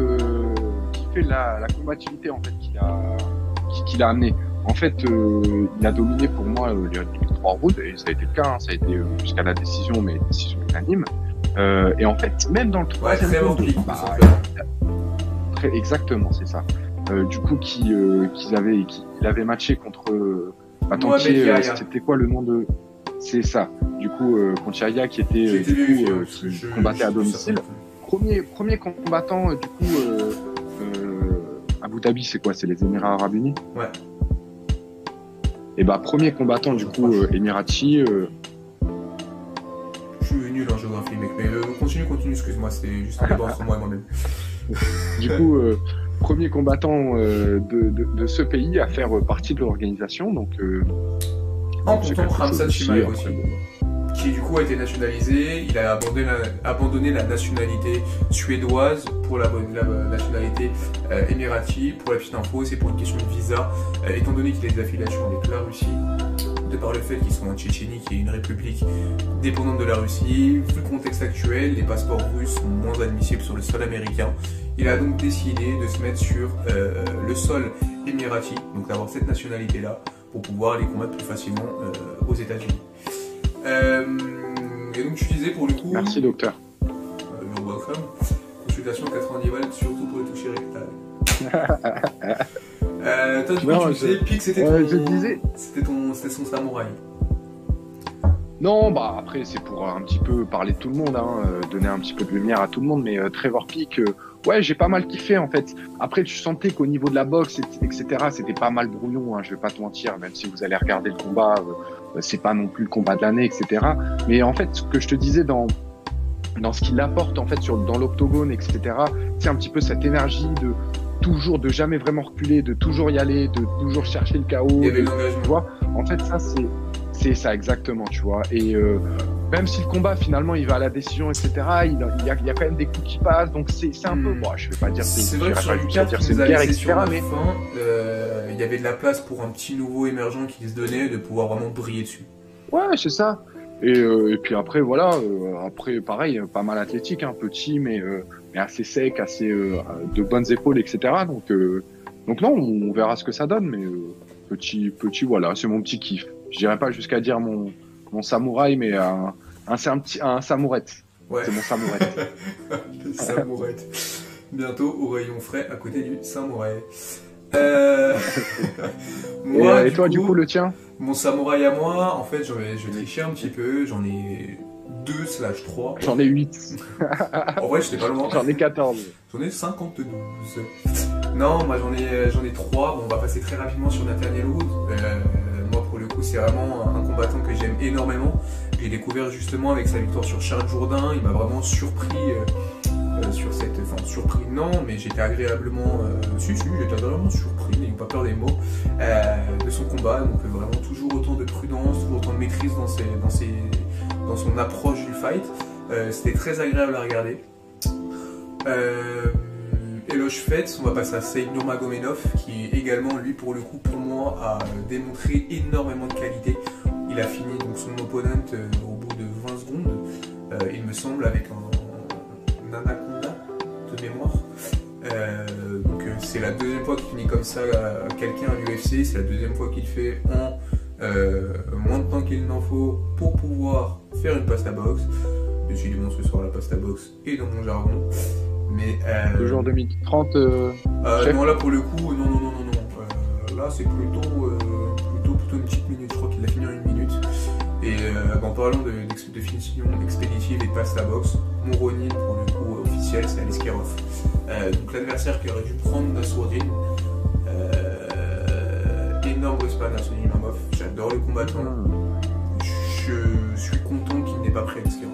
B: kiffé la combativité en fait qu'il a amené. En fait, il a dominé pour moi les 3 rounds et ça a été le cas. Hein, ça a été jusqu'à la décision, mais décision unanime. Et en fait, même dans le 3e round, exactement, c'est ça. Du coup, qu'il avait matché contre. C'était quoi le nom de. C'est ça. Du coup, contre Yaya qui était qui combattait à domicile. Premier combattant, du coup, Abu Dhabi, c'est quoi? C'est les Émirats Arabes Unis?
A: Ouais.
B: Et premier combattant, du coup, Émirati.
A: Je suis nul en géographie, mec, mais continue, excuse-moi, c'était juste un débat entre moi et moi-même.
B: Du coup, premier combattant de ce pays à faire partie de l'organisation, donc.
A: En comptant Khamzat Chimaev aussi, qui du coup a été nationalisé. Il a abandonné la nationalité suédoise pour la nationalité émirati. Pour la petite info, c'est pour une question de visa, étant donné qu'il a des affiliations avec la Russie, de par le fait qu'ils sont en Tchétchénie, qui est une république dépendante de la Russie. Vu le contexte actuel, les passeports russes sont moins admissibles sur le sol américain. Il a donc décidé de se mettre sur le sol émirati, donc d'avoir cette nationalité-là, pour pouvoir les combattre plus facilement aux États-Unis. Et donc tu disais pour le coup.
B: Merci docteur.
A: You're welcome. Consultation 90 balles, surtout pour les toucher rectales. Toi du coup tu disais Pique c'était son samouraï.
B: Non, après c'est pour un petit peu parler de tout le monde, hein, donner un petit peu de lumière à tout le monde, mais Trevor Pique, ouais, j'ai pas mal kiffé en fait. Après, tu sentais qu'au niveau de la boxe, etc., c'était pas mal brouillon, hein, je vais pas te mentir, même si vous allez regarder le combat, c'est pas non plus le combat de l'année, etc. Mais en fait, ce que je te disais dans ce qu'il apporte en fait dans l'octogone, etc., c'est un petit peu cette énergie de jamais vraiment reculer, de toujours y aller, de toujours chercher le chaos.
A: Il y avait l'engagement.
B: Tu vois, en fait, ça c'est ça exactement, tu vois. Et même si le combat finalement il va à la décision, etc., il y a quand même des coups qui passent, donc c'est un peu, je vais pas dire
A: c'est vrai que sur Lucas c'est une guerre, etc., mais il y avait de la place pour un petit nouveau émergent qui se donnait de pouvoir vraiment briller dessus.
B: Ouais, c'est ça. Et puis après voilà, après pareil, pas mal athlétique, hein, petit mais assez sec, assez de bonnes épaules, etc. Donc non, on verra ce que ça donne, mais petit voilà, c'est mon petit kiff. Je dirais pas jusqu'à dire mon samouraï, mais c'est un samourette.
A: Ouais.
B: C'est mon samourette.
A: Le samourette. Bientôt au rayon frais à côté du samouraï.
B: Moi, et toi, du coup, le tien?
A: Mon samouraï à moi, en fait, je vais tricher un petit peu. J'en ai 2/3.
B: J'en ai 8.
A: En vrai, j'étais pas loin.
B: J'en ai 14.
A: J'en ai 52. Non, moi j'en ai 3. Bon, on va passer très rapidement sur Nathaniel Wood. Moi, pour le coup, c'est vraiment un combattant que j'aime énormément. J'ai découvert justement avec sa victoire sur Charles Jourdain. Il m'a vraiment surpris surpris non, mais j'étais agréablement, j'étais agréablement surpris, n'ayons pas peur des mots, de son combat. Donc vraiment toujours autant de prudence, toujours autant de maîtrise dans son approche du fight. C'était très agréable à regarder. Éloge fait, on va passer à Saïd Nurmagomedov, qui également, lui, pour le coup, pour moi, a démontré énormément de qualité. Il a fini donc son opponent au bout de 20 secondes, il me semble, avec un anaconda de mémoire. Donc c'est la deuxième fois qu'il finit comme ça quelqu'un à l'UFC, c'est la deuxième fois qu'il fait en moins de temps qu'il n'en faut pour pouvoir faire une pasta box. Décidément ce soir la pasta box est dans mon jargon. Mais
B: toujours 2030
A: non, là pour le coup, non. Là c'est plutôt une petite minute, je crois qu'il a fini en une minute. Et en parlant de finition expéditive et de pasta box, mon Ronin pour le coup officiel c'est Aliskerov. Donc l'adversaire qui aurait dû prendre Nassourdine. Énorme respect à Nassourdine Imavov, j'adore le combattant. Je suis content qu'il n'ait pas pris Aliskerov.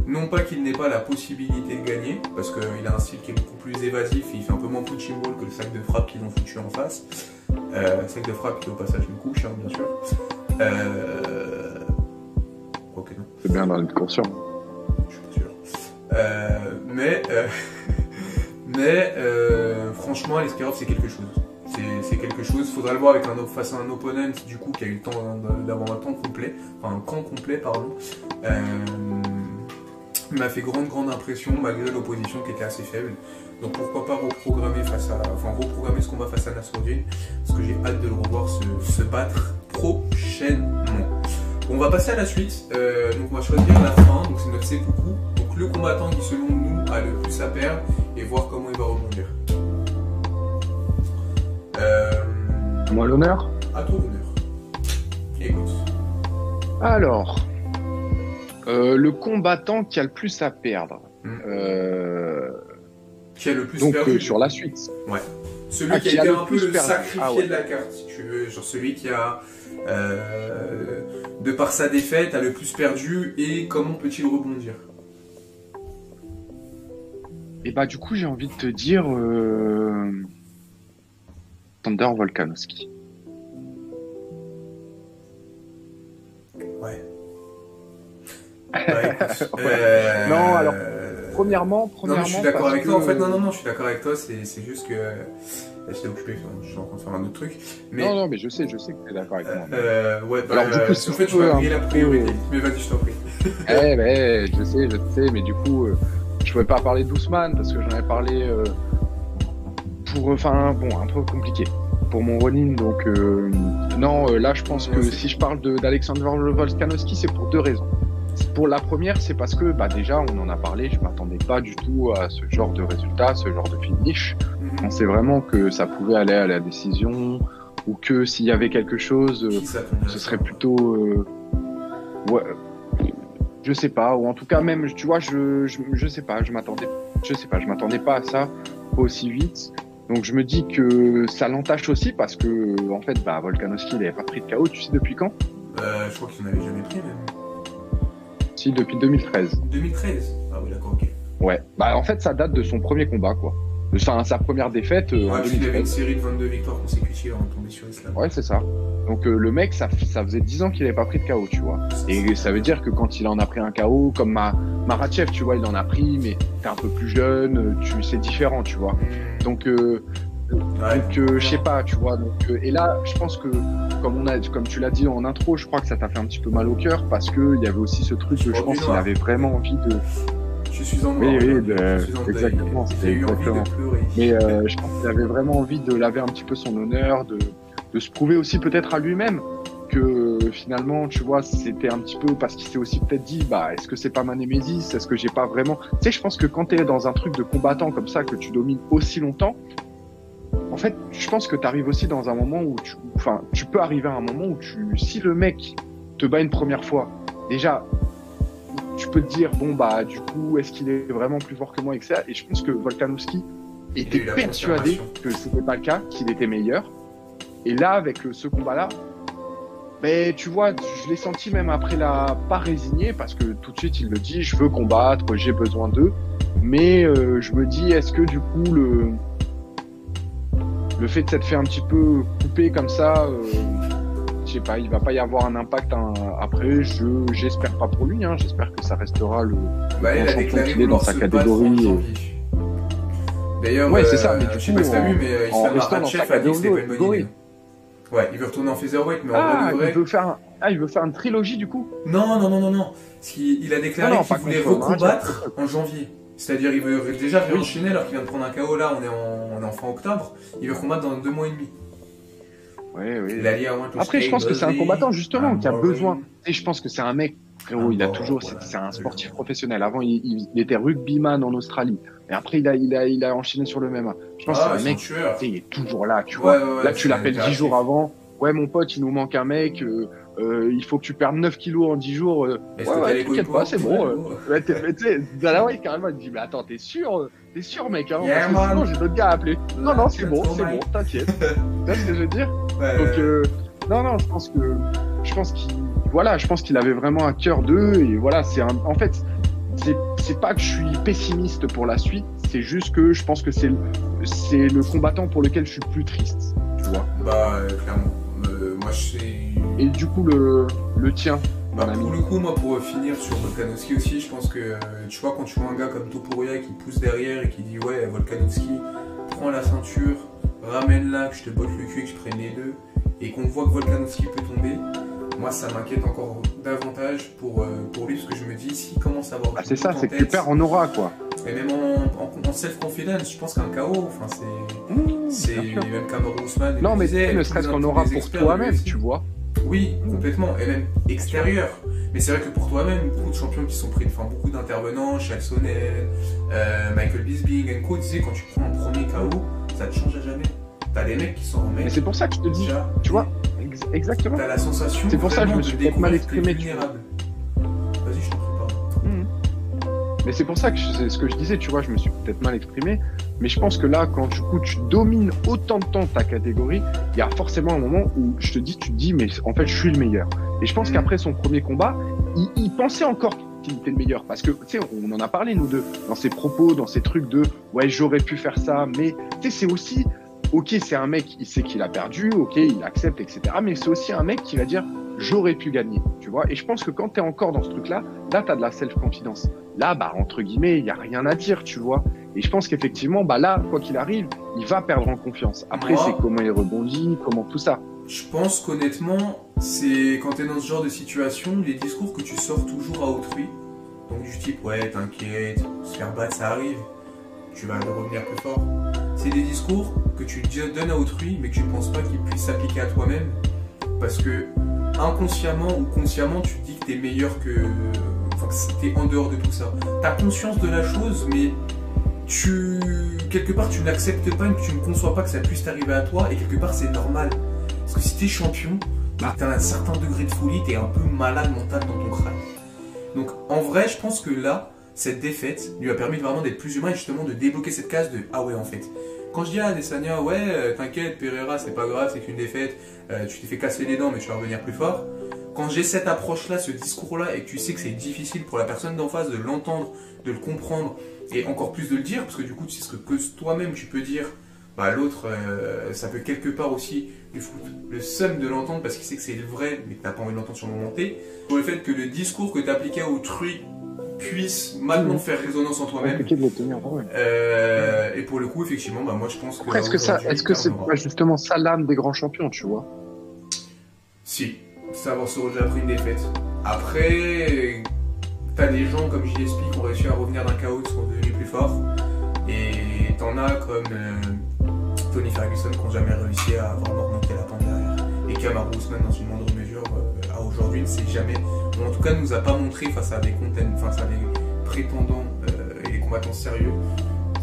A: Non pas qu'il n'ait pas la possibilité de gagner, parce qu'il a un style qui est beaucoup plus évasif et il fait un peu moins punching ball que le sac de frappe qu'ils ont foutu en face. Sac de frappe qui est au passage une couche, hein, bien sûr. Quoique non.
B: C'est bien d'en être conscient.
A: Je suis pas sûr. Mais franchement, Aliskerov c'est quelque chose. C'est quelque chose, il faudra le voir face à un opponent du coup qui a eu le temps d'avoir un camp complet, pardon. Il m'a fait grande impression malgré l'opposition qui était assez faible. Donc pourquoi pas reprogrammer ce combat face à Nassourdine, parce que j'ai hâte de le revoir se battre prochainement. Bon, on va passer à la suite. Donc on va choisir la fin, donc c'est notre seppuku. Donc le combattant qui selon nous a le plus à perdre et voir comment il va rebondir.
B: Moi l'honneur.
A: À toi l'honneur. Écoute.
B: Alors, le combattant qui a le plus à perdre.
A: Qui a le plus
B: donc,
A: perdu.
B: Sur la suite.
A: Ouais. Celui qui a été un peu le sacrifié de la carte, si tu veux. Genre celui qui a, de par sa défaite, a le plus perdu et comment peut-il rebondir?
B: Et bah du coup j'ai envie de te dire Thunder Volkanovski.
A: Ouais.
B: Non, alors premièrement,
A: non, je suis d'accord avec toi. En fait, non, je suis d'accord avec toi. C'est juste que j'étais occupé, je suis en train de faire un autre truc. Mais...
B: Non, mais je sais que tu es d'accord avec moi.
A: Ouais,
B: alors du coup,
A: en fait, tu m'as grillé la priorité. Mais vas-y, je t'en prie.
B: Je sais, mais du coup, je pouvais pas parler d'Ousmane parce que j'en avais parlé un peu compliqué pour mon Ronin. Donc là, je pense que si je parle d'Alexander Volkanovski, c'est pour deux raisons. Pour la première, c'est parce que déjà, on en a parlé, je m'attendais pas du tout à ce genre de résultat, ce genre de finish. On pensait vraiment que ça pouvait aller à la décision, ou que s'il y avait quelque chose, ce serait plutôt... je sais pas, ou en tout cas même, tu vois, je sais pas, je m'attendais pas à ça aussi vite. Donc je me dis que ça l'entache aussi parce que, en fait, Volkanovski, il avait pas pris de KO, tu sais depuis quand?
A: Je crois qu'il n'en avait jamais pris même.
B: Si, depuis 2013.
A: 2013? Ah oui, d'accord, ok.
B: Ouais. En fait, ça date de son premier combat, quoi. De sa première défaite.
A: Il avait une série de 22 victoires consécutives avant de tomber sur Islam.
B: Ouais, c'est ça. Donc, le mec, ça faisait 10 ans qu'il n'avait pas pris de KO, tu vois. Et ça veut dire que quand il en a pris un KO, comme Makhachev, tu vois, il en a pris, mais t'es un peu plus jeune, c'est différent, tu vois. Donc, je sais pas, tu vois. Donc, et là, je pense que, comme tu l'as dit en intro, je crois que ça t'a fait un petit peu mal au cœur parce que il y avait aussi ce truc que je pense qu'il avait vraiment envie de.
A: Je suis en noir.
B: Exactement.
A: J'ai eu envie de pleurer.
B: Mais je pense qu'il avait vraiment envie de laver un petit peu son honneur, de se prouver aussi peut-être à lui-même que finalement, tu vois, c'était un petit peu parce qu'il s'est aussi peut-être dit, est-ce que c'est pas ma némésis? Est-ce que j'ai pas vraiment. Tu sais, je pense que quand t'es dans un truc de combattant comme ça, que tu domines aussi longtemps. En fait, je pense que tu arrives aussi dans un moment où tu peux arriver à un moment où si le mec te bat une première fois, déjà, tu peux te dire, du coup, est-ce qu'il est vraiment plus fort que moi, etc. Et je pense que Volkanovski était persuadé que c'était pas le cas, qu'il était meilleur. Et là, avec ce combat-là, Mais tu vois, je l'ai senti même après la pas résigné parce que tout de suite il le dit, je veux combattre, j'ai besoin d'eux. Mais je me dis, est-ce que du coup le fait de s'être fait un petit peu couper comme ça, je sais pas, il va pas y avoir un impact après. J'espère pas pour lui, hein, j'espère que ça restera le
A: Bah, il
B: grand
A: a
B: champion
A: déclaré
B: qu'il est dans
A: vouloir
B: sa
A: se battre en
B: catégorie.
A: janvier. D'ailleurs,
B: Ouais, c'est ça, mais
A: je
B: du
A: sais
B: coup,
A: pas si t'as vu, mais
B: en
A: Islam
B: restant dans sa
A: Makhachev a dit que c'était pas une bonne
B: catégorie.
A: idée. Ouais, il veut retourner en featherweight, mais en
B: Ah,
A: vrai de vrai.
B: il veut faire une trilogie du coup.
A: Non. Il a déclaré
B: Non,
A: qu'il
B: pas
A: voulait
B: contre
A: recombattre en janvier. C'est-à-dire, il veut déjà
B: Oui.
A: réenchaîner alors qu'il vient de prendre un KO là, on est en fin octobre. Il veut combattre dans 2 mois et demi.
B: Oui.
A: Il a lié à moins
B: Après, je pense que c'est un combattant justement qui a besoin. Et je pense que c'est un mec, frérot, il a toujours,
A: voilà.
B: c'est un sportif professionnel. Avant, il était rugbyman en Australie. Et après, il a enchaîné sur le MMA. Je pense que c'est un mec, tu sais, il est toujours là, tu vois. Là, tu l'appelles 10 jours avant. Ouais, mon pote, il nous manque un mec. Il faut que tu perdes 9 kilos en 10 jours. T'inquiète pas, c'est bon. Mais tu sais, Dana carrément, il me dit, mais attends, t'es sûr, mec, hein,
A: Yeah,
B: parce que
A: man.
B: sinon, j'ai d'autres gars à appeler. Non, c'est bon, t'inquiète. Tu vois ce que je veux dire? Donc, non, je pense qu'il avait vraiment un cœur d'eux, et voilà, en fait, c'est pas que je suis pessimiste pour la suite, c'est juste que je pense que c'est le combattant pour lequel je suis plus triste, tu vois.
A: Bah, clairement. Moi, je sais.
B: Et du coup, le tien,
A: Bah,
B: mon ami.
A: pour le coup, moi, pour finir sur Volkanovski aussi, je pense que, tu vois, quand tu vois un gars comme Topuria qui pousse derrière et qui dit, ouais, Volkanovski, prends la ceinture, ramène-la, que je te botte le cul et que je prenne les deux, et qu'on voit que Volkanovski peut tomber, moi, ça m'inquiète encore davantage pour lui, parce que je me dis, s'il commence à avoir...
B: Ah, c'est ça, c'est que tu perds en aura, quoi.
A: Et même en self-confidence, je pense qu'un KO, enfin, c'est même Kamaru Usman.
B: Non, mais
A: disait,
B: ne serait-ce qu'en aura pour toi-même, tu vois.
A: Oui, complètement, et même extérieur. Mais c'est vrai que pour toi-même, beaucoup de champions qui sont pris, enfin beaucoup d'intervenants, Chael Sonnen, Michael Bisping, et co, disaient quand tu prends un premier KO, ça te change à jamais. T'as des mecs qui s'en remettent.
B: Mais c'est pour ça que je te dis,
A: déjà,
B: tu vois, exactement.
A: T'as la sensation.
B: C'est pour ça que je me suis peut-être mal exprimé.
A: Vulnérable. Vas-y, je t'en prie, pardon.
B: Mais c'est pour ça que c'est ce que je disais, tu vois, je me suis peut-être mal exprimé. Mais je pense que là, quand du coup tu domines autant de temps ta catégorie, il y a forcément un moment où tu te dis, mais en fait, je suis le meilleur. Et je pense qu'après son premier combat, il pensait encore qu'il était le meilleur. Parce que, tu sais, on en a parlé, nous deux, dans ses propos, dans ses trucs de, ouais, j'aurais pu faire ça. Mais, tu sais, c'est aussi, ok, c'est un mec, il sait qu'il a perdu, ok, il accepte, etc. Mais c'est aussi un mec qui va dire, j'aurais pu gagner, tu vois. Et je pense que quand t'es encore dans ce truc-là, là, t'as de la self-confidence. Là, bah, entre guillemets, il y a rien à dire, tu vois. Et je pense qu'effectivement, bah là, quoi qu'il arrive, il va perdre en confiance. Après, c'est comment il rebondit, comment tout ça.
A: Je pense qu'honnêtement, c'est quand t'es dans ce genre de situation, les discours que tu sors toujours à autrui, donc du type, ouais, t'inquiète, se faire battre, ça arrive, tu vas revenir plus fort. C'est des discours que tu donnes à autrui, mais que tu ne penses pas qu'ils puissent s'appliquer à toi-même, parce que inconsciemment ou consciemment, tu te dis que t'es meilleur que... Enfin, que t'es en dehors de tout ça. T'as conscience de la chose, mais quelque part, tu n'acceptes pas, tu ne conçois pas que ça puisse t'arriver à toi, et quelque part, c'est normal. Parce que si t'es champion, t'as un certain degré de folie, t'es un peu malade mental dans ton crâne. Donc, en vrai, je pense que là, cette défaite lui a permis vraiment d'être plus humain et justement de débloquer cette case de « Ah ouais, en fait ». Quand je dis à Adesanya, ouais, t'inquiète, Pereira, c'est pas grave, c'est qu'une défaite, tu t'es fait casser les dents, mais tu vas revenir plus fort. Quand j'ai cette approche-là, ce discours-là, et que tu sais que c'est difficile pour la personne d'en face de l'entendre, de le comprendre, et encore plus de le dire, parce que du coup, tu sais ce que toi-même tu peux dire, bah l'autre, ça peut quelque part aussi lui foutre le seum de l'entendre, parce qu'il sait que c'est le vrai, mais que t'as pas envie de l'entendre sur le moment T. Pour le fait que le discours que t'appliquais à autrui puisse maintenant faire résonance en toi-même.
B: Compliqué de le tenir, ouais.
A: Et pour le coup, effectivement, bah moi je pense que...
B: Après, est-ce que c'est pas justement ça l'âme des grands champions, tu vois?
A: Si, savoir se relever après une défaite. Après, t'as des gens comme JSP qui ont réussi à revenir d'un chaos, qui sont devenus plus forts. Et t'en as comme Tony Ferguson qui n'ont jamais réussi à vraiment remonter la pente derrière. Et Kamaru Usman, dans une moindre mesure, à aujourd'hui, ne sait jamais, ou en tout cas ne nous a pas montré face à des prétendants et des combattants sérieux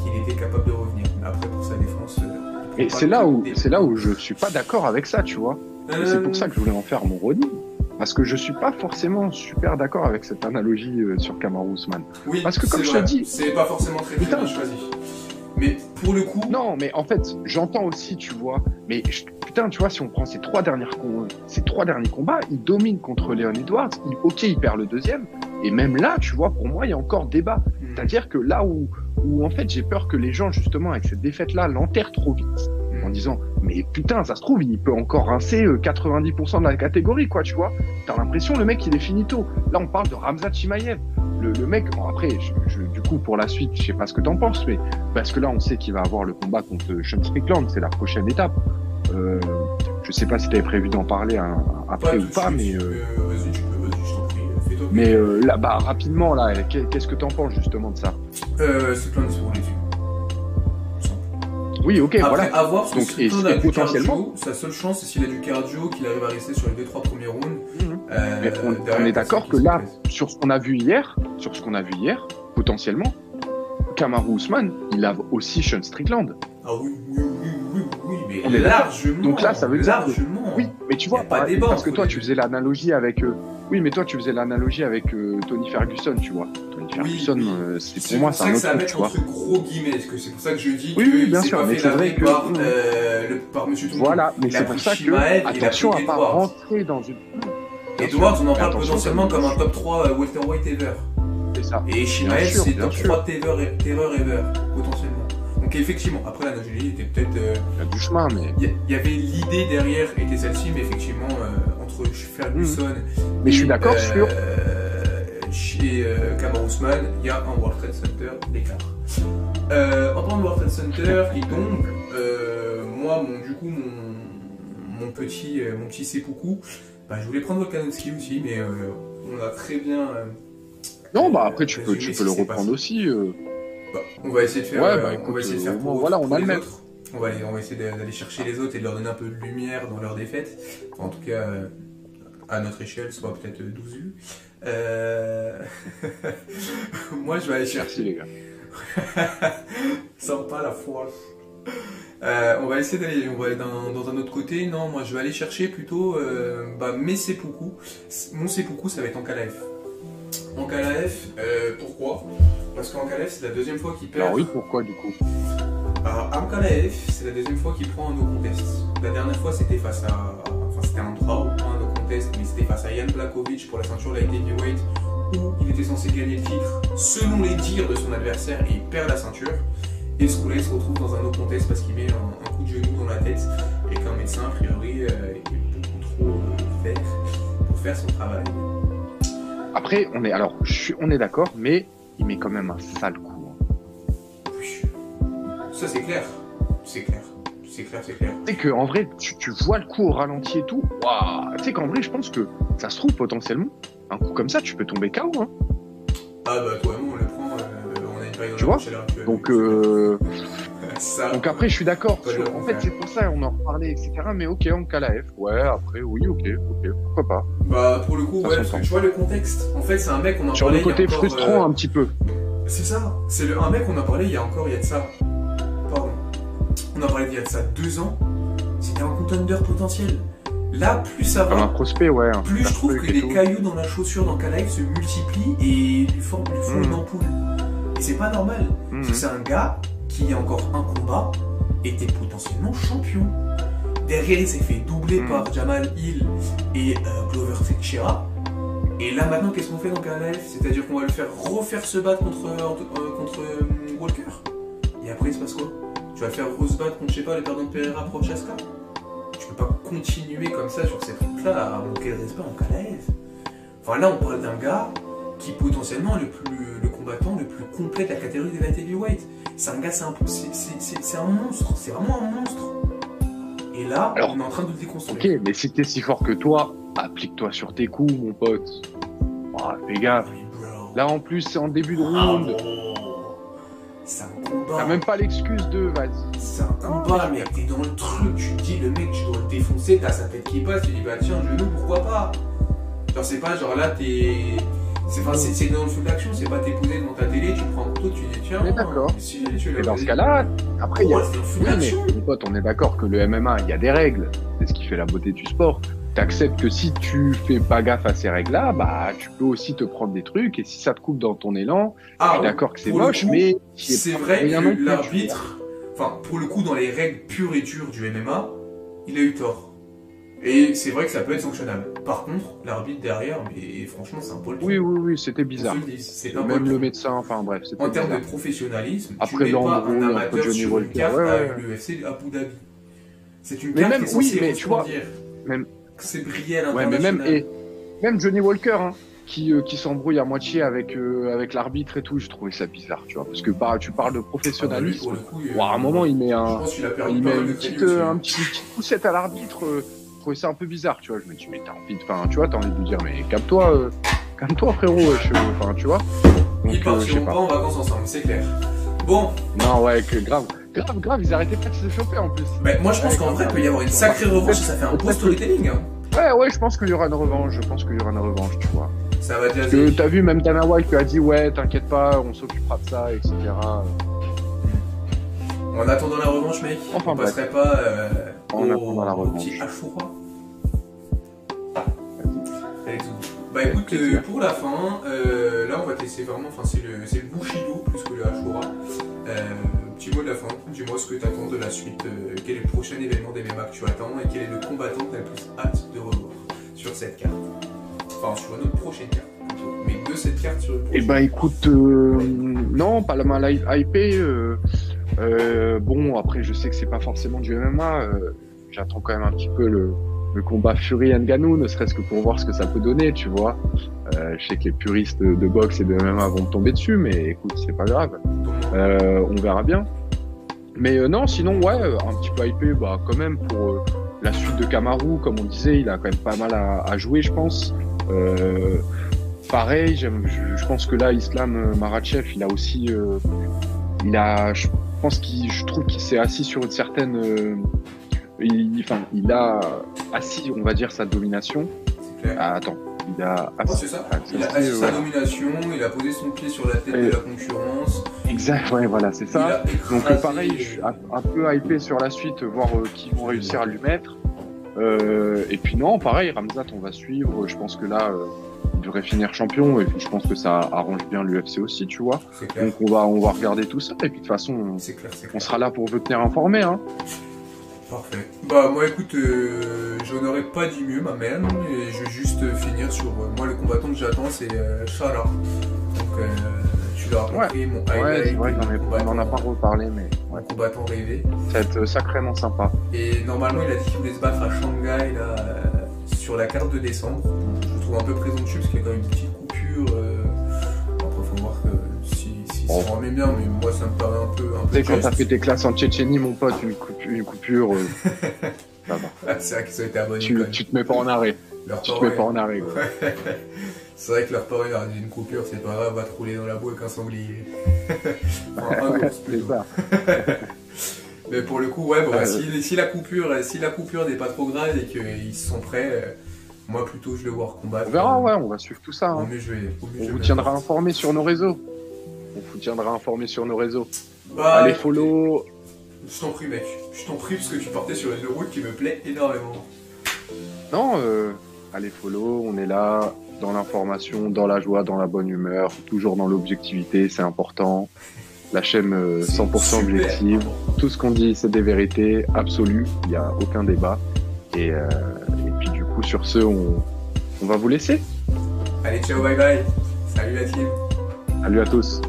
A: qu'il était capable de revenir. Mais après, pour sa défense...
B: Et c'est là où je suis pas d'accord avec ça, tu vois. C'est pour ça que je voulais en faire mon running. Parce que je suis pas forcément super d'accord avec cette analogie sur Kamaru Usman.
A: Oui,
B: parce que comme je te dis,
A: c'est pas forcément très bien choisi. Mais pour le coup...
B: Non, mais en fait, j'entends aussi, tu vois. Mais putain, tu vois, si on prend ces trois derniers combats, il domine contre Leon Edwards. Ok, il perd le deuxième. Et même là, tu vois, pour moi, il y a encore débat. C'est-à-dire que là où en fait, j'ai peur que les gens, justement, avec cette défaite-là, l'enterrent trop vite. En disant, mais putain, ça se trouve, il peut encore rincer 90% de la catégorie, quoi, tu vois. T'as l'impression, le mec, il est finito. Là, on parle de Khamzat Chimaev. Le mec, bon, après, du coup, pour la suite, je sais pas ce que t'en penses, mais parce que là, on sait qu'il va avoir le combat contre Sean Strickland, c'est la prochaine étape. Je sais pas si t'avais prévu d'en parler après ou pas, mais...
A: Vas-y, je t'en prie, fais-toi.
B: Mais là, bah, rapidement, là, qu'est-ce que t'en penses, justement, de ça?
A: Strickland, c'est pour les yeux.
B: Oui, ok,
A: après,
B: voilà.
A: À voir,
B: donc,
A: et
B: potentiellement,
A: cardio, sa seule chance, c'est s'il a du cardio, qu'il arrive à rester sur les 2-3 premiers rounds.
B: Mais on est d'accord que là, sur ce qu'on a vu hier, potentiellement, Kamaru Usman, il a aussi Sean Strickland.
A: Ah oui, mais
B: on est
A: largement.
B: Donc là, ça veut dire
A: largement.
B: Oui, mais tu vois,
A: pas débat,
B: parce que toi, tu faisais l'analogie avec. Oui, mais toi, tu faisais l'analogie avec Tony Ferguson, tu vois. Tony Ferguson, c'est pour moi, c'est un autre truc, tu vois.
A: C'est gros guillemets, c'est pour ça que je dis
B: oui, bien sûr, mais c'est vrai que
A: par Monsieur Tout.
B: Voilà, mais c'est pour ça que attention à pas rentrer dans une.
A: Edwards, on en parle potentiellement comme un top 3 welterweight ever.
B: C'est ça.
A: Et Chimaev, c'est top 3 terreur ever, potentiellement. Donc effectivement, après l'analogie était peut-être...
B: Il y a du chemin, mais...
A: Il y avait l'idée derrière, était celle-ci, mais effectivement, entre Ferguson
B: mais je suis d'accord sur...
A: Chez Kamaru Usman, il y a un World Trade Center d'écart. En parlant de World Trade Center, et donc, moi, mon petit seppuku, bah, je voulais prendre Volkanovski aussi, mais on a très bien...
B: non, bah après, tu peux le reprendre aussi.
A: Bah, on va essayer de faire.
B: On va
A: essayer de faire pour
B: voilà,
A: pour
B: on a
A: les
B: le même.
A: autres. On va essayer d'aller chercher les autres et de leur donner un peu de lumière dans leur défaite. En tout cas, à notre échelle, soit peut-être 12 vues. Moi, je vais aller chercher.
B: Merci, les gars.
A: Sympa la foi. On va essayer d'aller dans un autre côté. Non, moi, je vais aller chercher plutôt mes seppuku. Mon seppuku, ça va être Ankalaev. Ankalaev, pourquoi? Parce qu'Ankalaev, c'est la deuxième fois qu'il perd.
B: Alors oui, pourquoi du coup?
A: Alors, Ankalaev, c'est la deuxième fois qu'il prend un no contest. La dernière fois, c'était face à... Enfin, c'était un draw, un no contest, mais c'était face à Jan Blachowicz pour la ceinture light heavyweight, où il était censé gagner le titre, selon les dires de son adversaire, et il perd la ceinture. Et Sroulet se retrouve dans un no contest parce qu'il met un coup de genou dans la tête, et qu'un médecin, a priori, est beaucoup trop vert pour faire son travail.
B: Après, on est d'accord, mais il met quand même un sale coup.
A: Oui. Ça, c'est clair. C'est clair. Tu
B: sais qu'en vrai, tu vois le coup au ralenti et tout. Waouh. Tu sais qu'en vrai, je pense que ça se trouve potentiellement. Un coup comme ça, tu peux tomber KO. Hein.
A: Ah bah, toi et moi, on le prend. On a une période
B: tu vois donc,
A: ça,
B: donc après, je suis d'accord. En fait, c'est pour ça on en reparlait, etc. Mais ok, Ankalaev. Ouais, après, oui, ok, pourquoi pas.
A: Bah, pour le coup, ouais, parce que tu vois le contexte. En fait, c'est un mec, on en
B: sur
A: parlait.
B: Sur le côté frustrant, un petit peu.
A: C'est ça. C'est un mec, on en parlait il y a de ça. Pardon. On en parlait il y a de ça 2 ans. C'était un contender potentiel. Là, plus ça va.
B: Comme un prospect, ouais.
A: Plus je trouve que les cailloux dans la chaussure d'Ankalaev se multiplient et lui forment une ampoule. Et c'est pas normal. Parce que c'est un gars qui, il y a encore un combat, était potentiellement champion. Derrière, il s'est fait doubler par Jamal Hill et Glover Teixeira. Et là, maintenant, qu'est-ce qu'on fait dans Ankalaev? C'est-à-dire qu'on va le faire refaire se battre contre Walker. Et après, il se passe quoi? Tu vas le faire re-se-battre contre, je sais pas, le perdant de Pereira Prochaska? Tu peux pas continuer comme ça sur ces trucs-là à manquer de respect en Ankalaev. Enfin, là, on parle d'un gars qui potentiellement est le combattant le plus complet de la catégorie des light heavyweight. C'est un gars, c'est un monstre, c'est vraiment un monstre. Et là, alors, on est en train de le déconstruire.
B: Ok, mais si t'es si fort que toi, applique-toi sur tes coups, mon pote. Oh, fais gaffe. Là, en plus, c'est en début de round.
A: C'est un combat.
B: T'as même pas l'excuse de vas-y.
A: C'est un combat, mec. T'es dans le truc. Tu te dis, le mec, tu dois le défoncer. T'as sa tête qui passe. Tu dis, bah tiens, genou, pourquoi pas? Genre, c'est pas genre là, t'es. C'est dans le feu de l'action, c'est pas t'es posé devant ta télé, tu prends un couteau, tu dis tiens.
B: On est d'accord.
A: Si, tu
B: et dans ce cas-là, après, il y a.
A: Oui,
B: mais mon pote, on est d'accord que le MMA, il y a des règles. C'est ce qui fait la beauté du sport. T'acceptes que si tu fais pas gaffe à ces règles-là, bah, tu peux aussi te prendre des trucs. Et si ça te coupe dans ton élan, je suis d'accord que c'est moche, mais.
A: C'est vrai que l'arbitre, enfin, pour le coup, dans les règles pures et dures du MMA, il a eu tort. Et c'est vrai que ça peut être sanctionnable. Par contre, l'arbitre derrière, mais franchement, c'est un Paul.
B: Oui, c'était bizarre. Même le médecin, enfin bref.
A: En termes de professionnalisme,
B: après,
A: tu n'es pas un amateur sur une carte avec l'UFC Abu Dhabi. C'est une carte qui est censée resplendir.
B: Même...
A: C'est briller à l'international.
B: Même Johnny Walker, hein, qui s'embrouille à moitié avec l'arbitre et tout, je trouvais ça bizarre, tu vois. Parce que tu parles de professionnalisme. À un moment, il met une petite poussette à l'arbitre. Je trouvais ça un peu bizarre, tu vois. Je me dis, mais t'as envie de lui dire, mais calme-toi, frérot, enfin, tu vois.
A: Donc, ils partiront pas en vacances ensemble, c'est clair. Bon.
B: Non, ouais, grave, ils arrêtaient pas de se choper en plus.
A: Mais moi, je pense qu'en vrai, il peut y avoir une sacrée revanche, ça fait un beau storytelling. Hein.
B: Ouais, je pense qu'il y aura une revanche, tu vois.
A: Ça va
B: parce que t'as vu, même Dana White lui a dit, ouais, t'inquiète pas, on s'occupera de ça, etc.
A: En attendant la revanche, mec, on passerait pas au petit Ashura. Bah écoute, pour la fin, là on va tester vraiment, c'est le Bushido plus que le Ashura. Petit mot de la fin, dis-moi ce que tu attends de la suite, quel est le prochain événement d'MMA que tu attends et quel est le combattant que tu as le plus hâte de revoir sur cette carte. Enfin sur notre prochaine carte, mais de cette carte sur le prochain.
B: Eh bah écoute, non, pas la main hypée. Bon, après je sais que c'est pas forcément du MMA, j'attends quand même un petit peu le combat Fury Ngannou, ne serait-ce que pour voir ce que ça peut donner, tu vois. Je sais que les puristes de boxe et de MMA vont me tomber dessus, mais écoute, c'est pas grave. On verra bien. Mais non, sinon, ouais, un petit peu hypé, bah, quand même, pour la suite de Kamaru, comme on disait, il a quand même pas mal à jouer, je pense. Pareil, je pense que là, Islam Makhachev, il a aussi... je trouve qu'il s'est assis sur une certaine... il a assis, on va dire, sa domination.
A: C'est clair.
B: Attends, il a assis,
A: c'est ça. Il a assis sa domination, il a posé son pied sur la tête de la concurrence.
B: Exact, ouais, voilà, c'est ça. Donc pareil, je suis un peu hypé sur la suite, voir qui vont réussir à lui mettre. Et puis non, pareil, Khamzat, on va suivre. Je pense que là, il devrait finir champion. Et puis je pense que ça arrange bien l'UFC aussi, tu vois. Donc on va regarder tout ça. Et puis de toute façon, on sera là pour vous tenir informés, hein.
A: Parfait. Bah moi écoute, je n'aurais pas dit mieux ma mère, et je vais juste finir sur moi le combattant que j'attends, c'est Chala. Donc tu l'as compris, mon highlight.
B: Ouais, c'est vrai qu'on n'en a pas reparlé, mais
A: mon combattant rêvé.
B: Ça va être sacrément sympa.
A: Et normalement il a dit qu'il voulait se battre à Shanghai là, sur la carte de décembre. Je le trouve un peu présomptueux parce qu'il y a quand même une petite coupure. Après faut voir que si on remet bien, mais moi ça me paraît un peu.
B: Tu sais, quand t'as fait tes classes en Tchétchénie, mon pote, une coupure.
A: C'est vrai qu'ils ont été abonnés.
B: Tu te mets pas en arrêt.
A: C'est vrai que leur parent leur a dit une coupure, c'est pas grave, va te rouler dans la boue avec un sanglier. Enfin, un ours plutôt. Mais pour le coup, ouais, bon, si la coupure n'est pas trop grave et qu'ils sont prêts, moi plutôt je vais voir combattre.
B: On verra, ouais, on va suivre tout ça. Hein. On vous tiendra informés sur nos réseaux.
A: Bah,
B: allez, follow.
A: Je t'en prie, mec. Je t'en prie parce que tu partais sur une route qui me plaît énormément.
B: Non, allez, follow. On est là, dans l'information, dans la joie, dans la bonne humeur, toujours dans l'objectivité, c'est important. La chaîne 100% objective. Tout ce qu'on dit, c'est des vérités absolues. Il n'y a aucun débat. Et puis, du coup, sur ce, on va vous laisser.
A: Allez, ciao, bye bye. Salut la team.
B: Salut à tous.